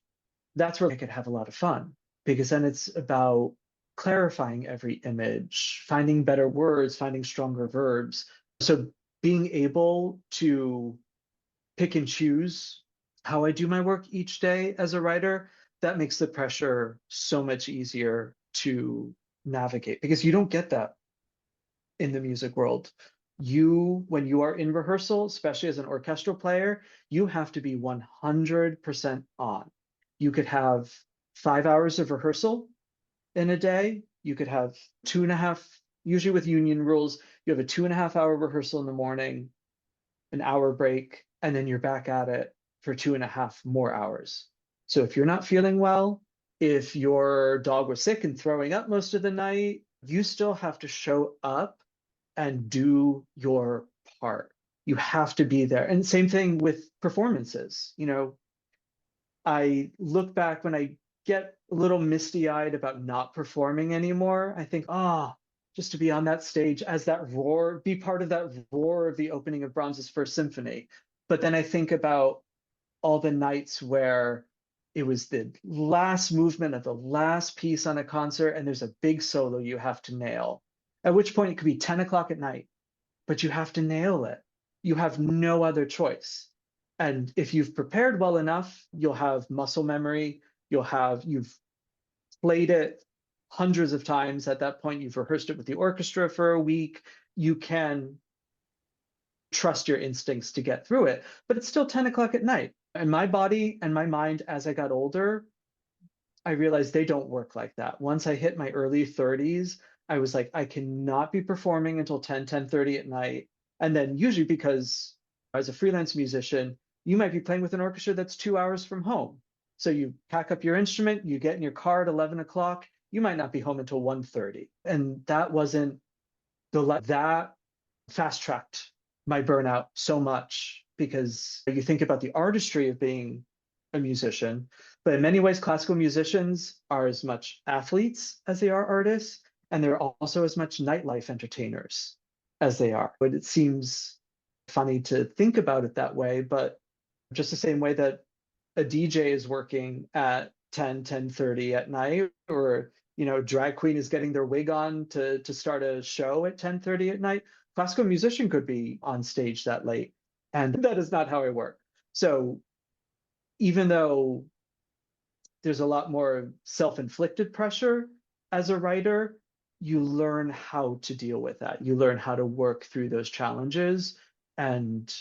that's where I could have a lot of fun, because then it's about clarifying every image, finding better words, finding stronger verbs. So being able to pick and choose how I do my work each day as a writer, that makes the pressure so much easier to navigate, because you don't get that in the music world. When you are in rehearsal, especially as an orchestral player, you have to be 100% on. You could have 5 hours of rehearsal in a day. You could have 2.5, usually with union rules, you have a 2.5 hour rehearsal in the morning, an hour break, and then you're back at it for 2.5 more hours. So if you're not feeling well, if your dog was sick and throwing up most of the night, you still have to show up and do your part. You have to be there. And same thing with performances. I look back when I get a little misty-eyed about not performing anymore. I think, just to be on that stage as that roar, be part of that roar of the opening of Brahms's First Symphony. But then I think about all the nights where it was the last movement of the last piece on a concert, and there's a big solo you have to nail. At which point it could be 10 o'clock at night, but you have to nail it. You have no other choice. And if you've prepared well enough, you'll have muscle memory. You've played it hundreds of times at that point. You've rehearsed it with the orchestra for a week. You can trust your instincts to get through it, but it's still 10 o'clock at night. And my body and my mind, as I got older, I realized they don't work like that. Once I hit my early 30s, I was like, I cannot be performing until 10:30 at night. And then usually, because as a freelance musician, you might be playing with an orchestra that's 2 hours from home. So you pack up your instrument, you get in your car at 11 o'clock, you might not be home until 1:30. And that fast-tracked my burnout so much, because you think about the artistry of being a musician, but in many ways, classical musicians are as much athletes as they are artists, and they're also as much nightlife entertainers as they are. But it seems funny to think about it that way, but just the same way that a DJ is working at 10:30 at night, or drag queen is getting their wig on to start a show at 10:30 at night, classical musician could be on stage that late. And that is not how I work. So even though there's a lot more self-inflicted pressure as a writer, you learn how to deal with that. You learn how to work through those challenges and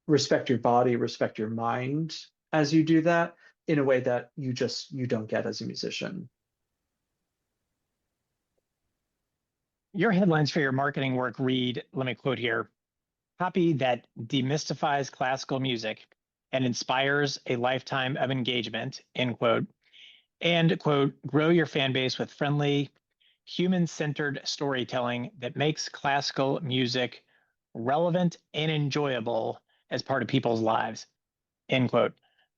respect your body, respect your mind as you do that, in a way that you don't get as a musician. Your headlines for your marketing work read, let me quote here, copy that demystifies classical music and inspires a lifetime of engagement, end quote, and, quote, grow your fan base with friendly, human-centered storytelling that makes classical music relevant and enjoyable as part of people's lives, end quote.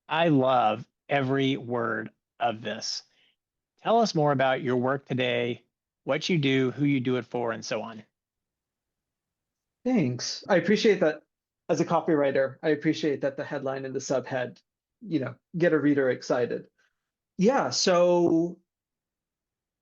I love every word of this. Tell us more about your work today, what you do, who you do it for, and so on. Thanks. I appreciate that. As a copywriter, I appreciate that the headline and the subhead, get a reader excited. Yeah, so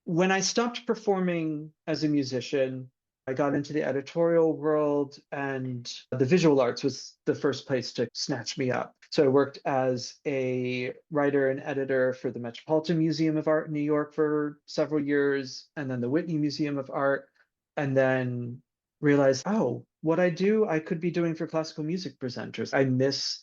when I stopped performing as a musician, I got into the editorial world, and the visual arts was the first place to snatch me up. So I worked as a writer and editor for the Metropolitan Museum of Art in New York for several years, and then the Whitney Museum of Art, and then realized, oh, what I do, I could be doing for classical music presenters. I miss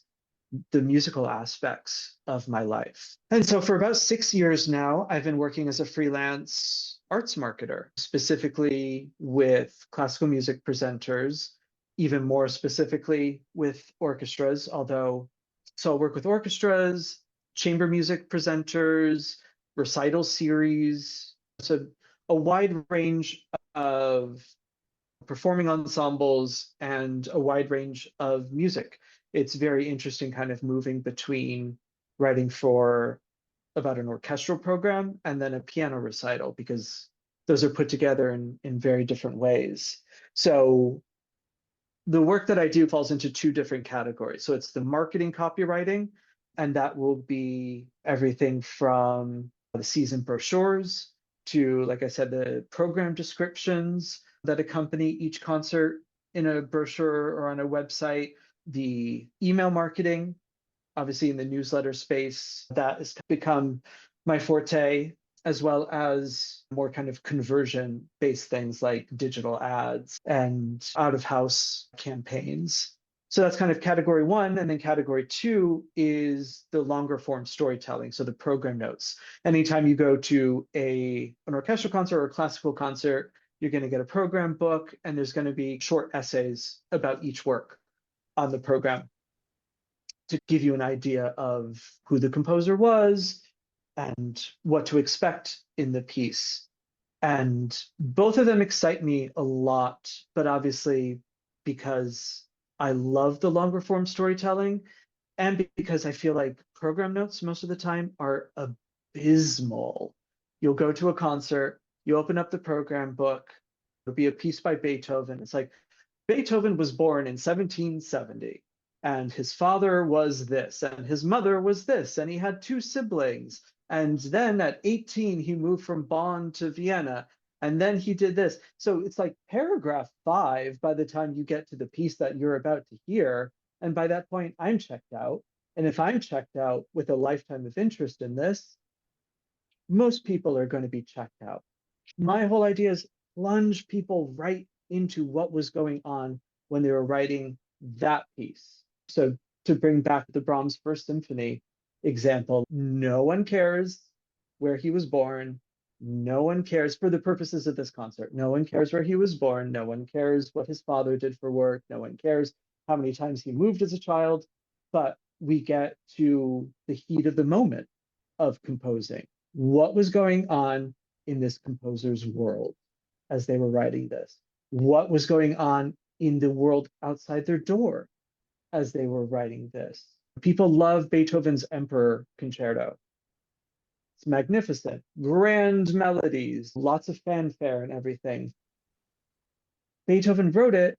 the musical aspects of my life. And so for about 6 years now, I've been working as a freelance arts marketer, specifically with classical music presenters, even more specifically with orchestras, although, so I'll work with orchestras, chamber music presenters, recital series, so a wide range of performing ensembles and a wide range of music. It's very interesting kind of moving between writing for about an orchestral program and then a piano recital, because those are put together in very different ways. So the work that I do falls into two different categories. So it's the marketing copywriting, and that will be everything from the season brochures to, like I said, the program descriptions that accompany each concert in a brochure or on a website, the email marketing, obviously in the newsletter space, that has become my forte, as well as more kind of conversion based things like digital ads and out of house campaigns. So that's kind of category one. And then category two is the longer form storytelling. So the program notes. Anytime you go to an orchestral concert or a classical concert, you're going to get a program book, and there's going to be short essays about each work on the program to give you an idea of who the composer was and what to expect in the piece. And both of them excite me a lot, but obviously because I love the longer form storytelling and because I feel like program notes most of the time are abysmal. You'll go to a concert, you open up the program book, it'll be a piece by Beethoven. It's like, Beethoven was born in 1770, and his father was this, and his mother was this, and he had two siblings. And then at 18, he moved from Bonn to Vienna, and then he did this. So it's like paragraph 5 by the time you get to the piece that you're about to hear. And by that point, I'm checked out. And if I'm checked out with a lifetime of interest in this, most people are going to be checked out. My whole idea is plunge people right into what was going on when they were writing that piece. So to bring back the Brahms First Symphony example, no one cares where he was born. No one cares for the purposes of this concert. No one cares where he was born. No one cares what his father did for work. No one cares how many times he moved as a child. But we get to the heat of the moment of composing. What was going on in this composer's world as they were writing this? What was going on in the world outside their door as they were writing this? People love Beethoven's Emperor Concerto. It's magnificent, grand melodies, lots of fanfare and everything. Beethoven wrote it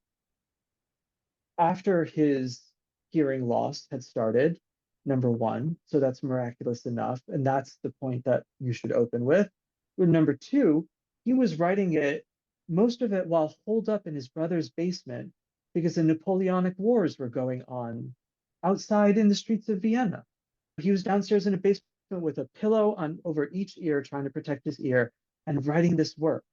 after his hearing loss had started, number one. So that's miraculous enough. And that's the point that you should open with. Or number two, he was writing it, most of it while holed up in his brother's basement because the Napoleonic Wars were going on outside in the streets of Vienna. He was downstairs in a basement with a pillow on over each ear, trying to protect his ear and writing this work.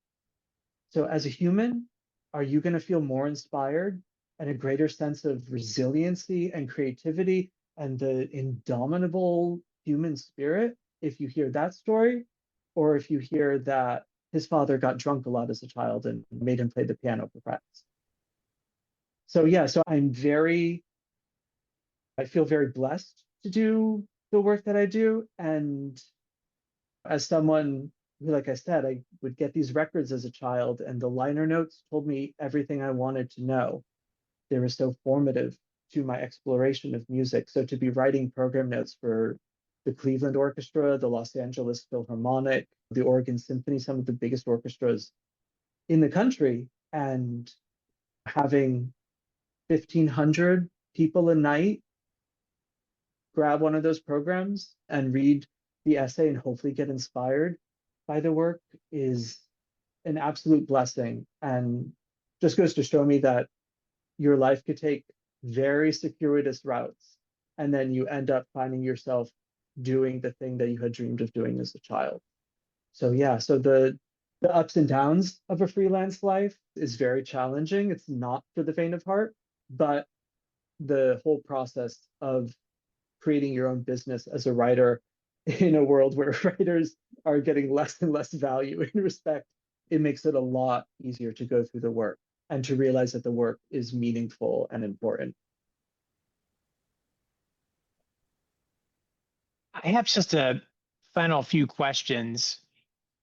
So as a human, are you going to feel more inspired and a greater sense of resiliency and creativity and the indomitable human spirit if you hear that story, or if you hear that his father got drunk a lot as a child and made him play the piano for practice? So yeah, so I feel very blessed to do the work that I do. And as someone who, like I said, I would get these records as a child, and the liner notes told me everything I wanted to know. They were so formative to my exploration of music. So to be writing program notes for the Cleveland Orchestra, the Los Angeles Philharmonic, the Oregon Symphony, some of the biggest orchestras in the country, and having 1,500 people a night grab one of those programs and read the essay and hopefully get inspired by the work is an absolute blessing, and just goes to show me that your life could take very circuitous routes and then you end up finding yourself doing the thing that you had dreamed of doing as a child. So yeah, so the ups and downs of a freelance life is very challenging. It's not for the faint of heart, but the whole process of creating your own business as a writer in a world where writers are getting less and less value and respect, it makes it a lot easier to go through the work and to realize that the work is meaningful and important. I have just a final few questions,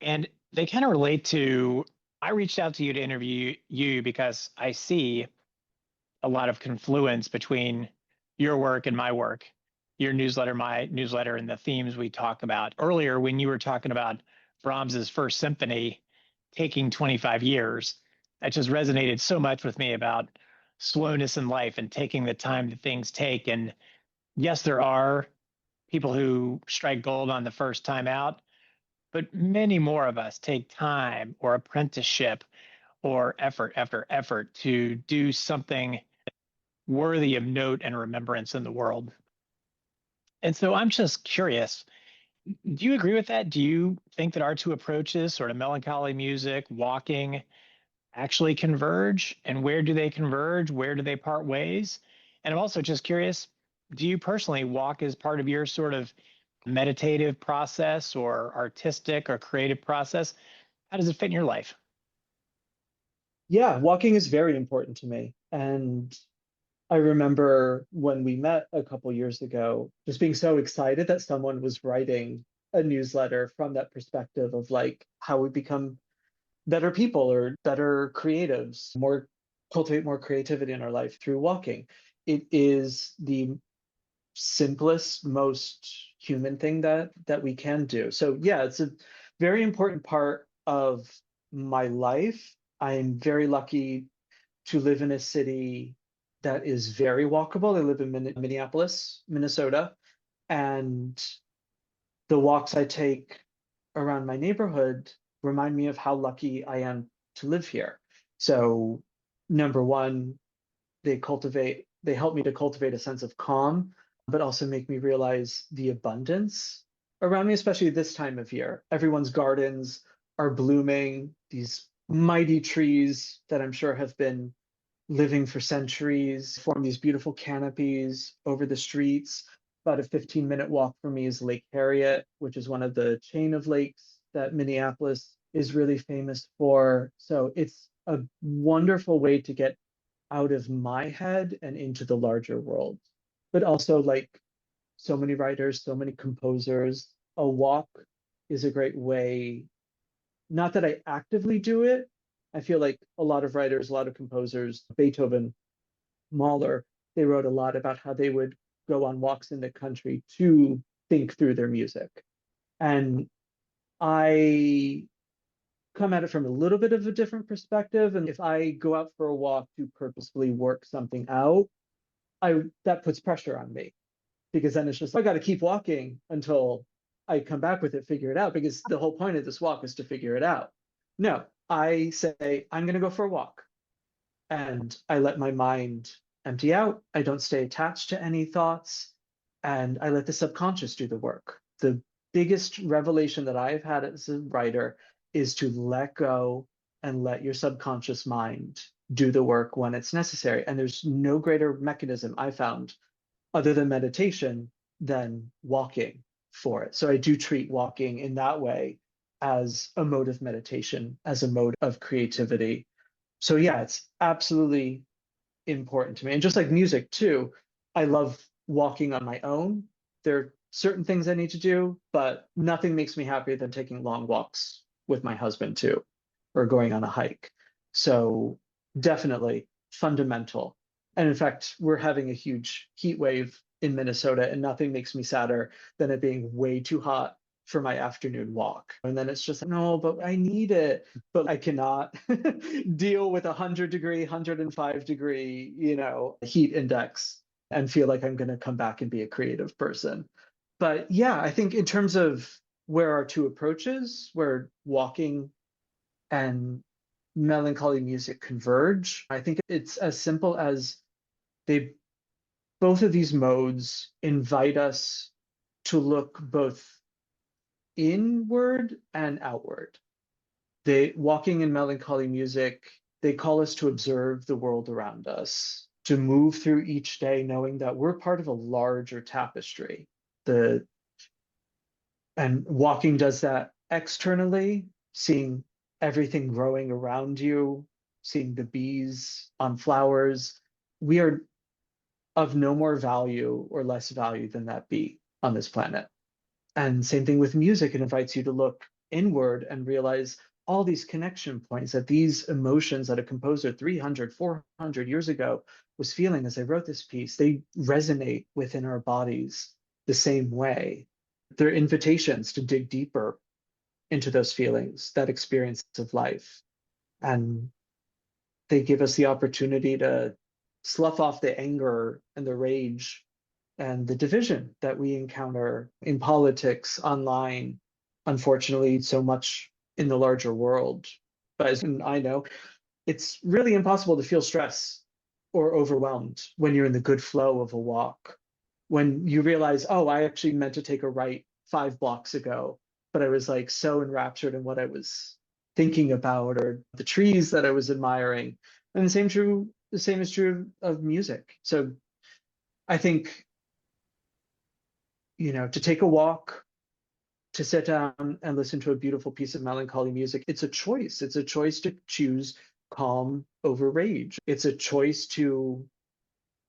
and they kind of relate to I reached out to you to interview you because I see a lot of confluence between your work and my work, your newsletter, my newsletter, and the themes we talk about. Earlier, when you were talking about Brahms's First Symphony taking 25 years, that just resonated so much with me about slowness in life and taking the time that things take. And yes, there are people who strike gold on the first time out, but many more of us take time or apprenticeship or effort after effort to do something worthy of note and remembrance in the world. And so I'm just curious, do you agree with that? Do you think that our two approaches, sort of melancholy music, walking, actually converge? And where do they converge? Where do they part ways? And I'm also just curious, do you personally walk as part of your sort of meditative process or artistic or creative process? How does it fit in your life? Yeah, walking is very important to me. And I remember when we met a couple years ago, just being so excited that someone was writing a newsletter from that perspective of like how we become better people or better creatives, more cultivate more creativity in our life through walking. It is the simplest, most human thing that we can do. So yeah, it's a very important part of my life. I'm very lucky to live in a city that is very walkable. I live in Minneapolis, Minnesota, and the walks I take around my neighborhood remind me of how lucky I am to live here. So, number one, they help me to cultivate a sense of calm, but also make me realize the abundance around me, especially this time of year. Everyone's gardens are blooming, these mighty trees that I'm sure have been living for centuries, form these beautiful canopies over the streets. About a 15-minute walk for me is Lake Harriet, which is one of the chain of lakes that Minneapolis is really famous for. So it's a wonderful way to get out of my head and into the larger world. But also, like so many writers, so many composers, a walk is a great way. Not that I actively do it. I feel like a lot of writers, a lot of composers, Beethoven, Mahler, they wrote a lot about how they would go on walks in the country to think through their music. And I come at it from a little bit of a different perspective. And if I go out for a walk to purposefully work something out, I that puts pressure on me because then it's just I got to keep walking until I come back with it, figure it out. Because the whole point of this walk is to figure it out. No, I say I'm going to go for a walk, and I let my mind empty out. I don't stay attached to any thoughts, and I let the subconscious do the work. The biggest revelation that I've had as a writer is to let go and let your subconscious mind do the work when it's necessary. And there's no greater mechanism I found other than meditation than walking for it. So I do treat walking in that way as a mode of meditation, as a mode of creativity. So yeah, it's absolutely important to me. And just like music too, I love walking on my own. There are certain things I need to do, but nothing makes me happier than taking long walks with my husband too, or going on a hike. So definitely fundamental. And in fact, we're having a huge heat wave in Minnesota, and nothing makes me sadder than it being way too hot for my afternoon walk. And then it's just, no, but I need it. But I cannot deal with 100-degree, 105-degree, heat index and feel like I'm going to come back and be a creative person. But yeah, I think in terms of where our two approaches, where walking and melancholy music converge, I think it's as simple as they both of these modes invite us to look both inward and outward. They walking in melancholy music, they call us to observe the world around us, to move through each day knowing that we're part of a larger tapestry. And walking does that externally, seeing everything growing around you, seeing the bees on flowers. We are of no more value or less value than that bee on this planet. And same thing with music. It invites you to look inward and realize all these connection points, that these emotions that a composer 300, 400 years ago was feeling as they wrote this piece, they resonate within our bodies the same way. They're invitations to dig deeper into those feelings, that experience of life. And they give us the opportunity to slough off the anger and the rage and the division that we encounter in politics, online, unfortunately, so much in the larger world. But as I know, it's really impossible to feel stress or overwhelmed when you're in the good flow of a walk. When you realize, oh, I actually meant to take a right 5 blocks ago, but I was like so enraptured in what I was thinking about or the trees that I was admiring. And the same is true of music. So I think, to take a walk, to sit down and listen to a beautiful piece of melancholy music, it's a choice. It's a choice to choose calm over rage. It's a choice to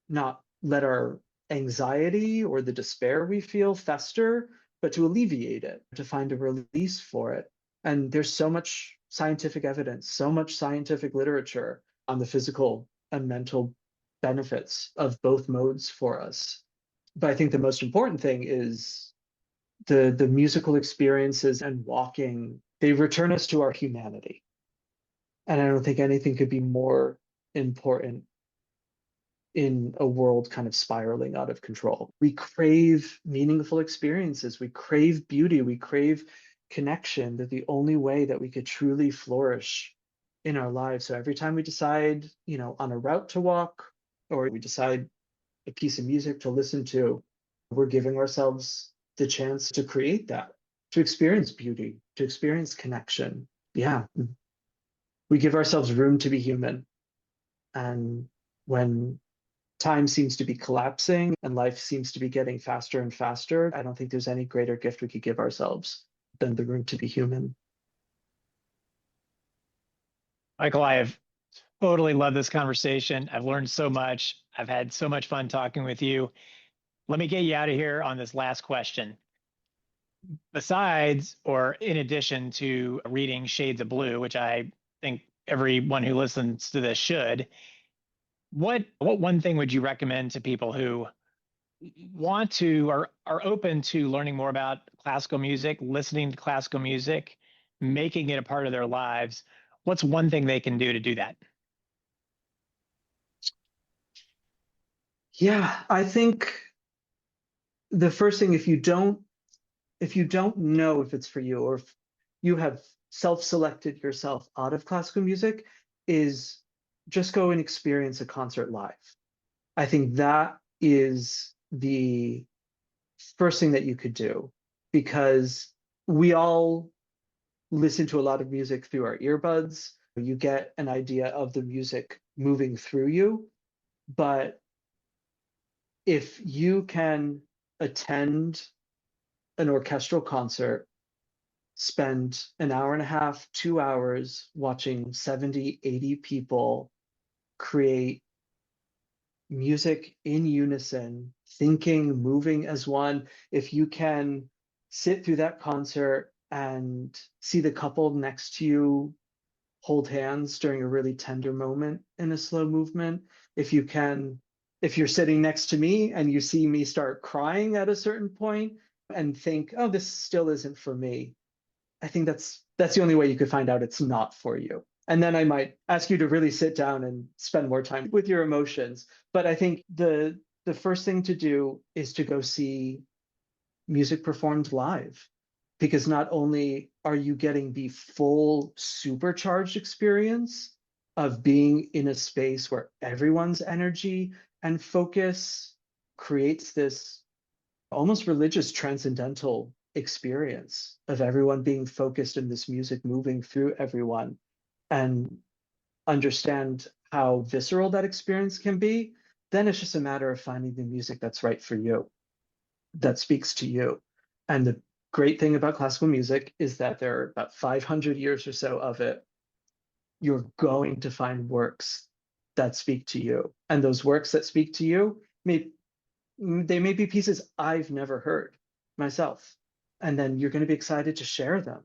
not let our anxiety or the despair we feel fester, but to alleviate it, to find a release for it. And there's so much scientific evidence, so much scientific literature on the physical and mental benefits of both modes for us. But I think the most important thing is the musical experiences and walking, they return us to our humanity. And I don't think anything could be more important in a world kind of spiraling out of control. We crave meaningful experiences. We crave beauty. We crave connection. That the only way that we could truly flourish in our lives. So every time we decide, on a route to walk, or we decide a piece of music to listen to, we're giving ourselves the chance to create that, to experience beauty, to experience connection. Yeah. We give ourselves room to be human. And when time seems to be collapsing and life seems to be getting faster and faster, I don't think there's any greater gift we could give ourselves than the room to be human. Michael, I have totally loved this conversation. I've learned so much. I've had so much fun talking with you. Let me get you out of here on this last question. Besides, or in addition to reading Shades of Blue, which I think everyone who listens to this should, what one thing would you recommend to people who want to or are open to learning more about classical music, listening to classical music, making it a part of their lives? What's one thing they can do to do that? Yeah, I think the first thing, if you don't know if it's for you, or if you have self-selected yourself out of classical music, is just go and experience a concert live. I think that is the first thing that you could do, because we all listen to a lot of music through our earbuds. You get an idea of the music moving through you. But if you can attend an orchestral concert, spend an hour and a half, 2 hours watching 70, 80 people create music in unison, thinking, moving as one, if you can sit through that concert and see the couple next to you hold hands during a really tender moment in a slow movement, if you're sitting next to me and you see me start crying at a certain point and think, oh, this still isn't for me, I think that's the only way you could find out it's not for you. And then I might ask you to really sit down and spend more time with your emotions. But I think the first thing to do is to go see music performed live, because not only are you getting the full supercharged experience of being in a space where everyone's energy and focus creates this almost religious transcendental experience of everyone being focused in this music moving through everyone, and understand how visceral that experience can be, then it's just a matter of finding the music that's right for you, that speaks to you. And the great thing about classical music is that there are about 500 years or so of it. You're going to find works that speak to you. And those works that speak to you they may be pieces I've never heard myself. And then you're going to be excited to share them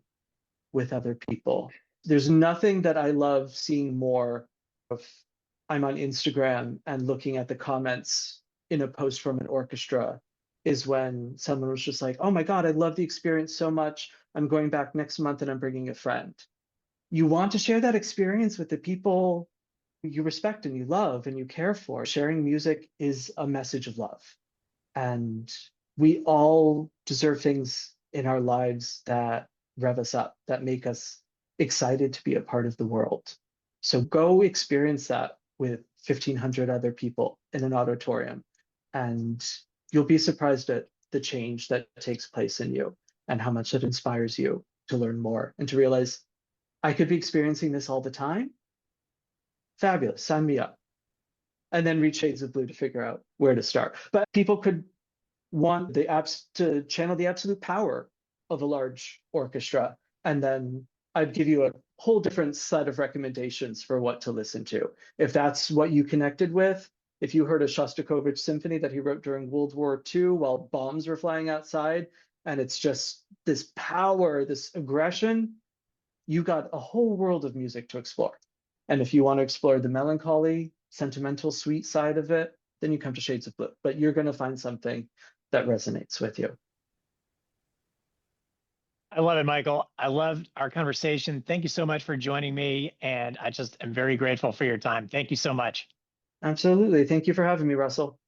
with other people. There's nothing that I love seeing more of. I'm on Instagram and looking at the comments in a post from an orchestra is when someone was just like, oh my God, I love the experience so much. I'm going back next month and I'm bringing a friend. You want to share that experience with the people you respect and you love and you care for. Sharing music is a message of love. And we all deserve things in our lives that rev us up, that make us excited to be a part of the world. So go experience that with 1,500 other people in an auditorium, and you'll be surprised at the change that takes place in you and how much it inspires you to learn more and to realize I could be experiencing this all the time. Fabulous, sign me up. And then read Shades of Blue to figure out where to start. But people could want the apps to channel the absolute power of a large orchestra. And then I'd give you a whole different set of recommendations for what to listen to. If that's what you connected with, if you heard a Shostakovich symphony that he wrote during World War II while bombs were flying outside, and it's just this power, this aggression, you got a whole world of music to explore. And if you want to explore the melancholy, sentimental, sweet side of it, then you come to Shades of Blue. But you're going to find something that resonates with you. I love it, Michael. I loved our conversation. Thank you so much for joining me. And I just am very grateful for your time. Thank you so much. Absolutely. Thank you for having me, Russell.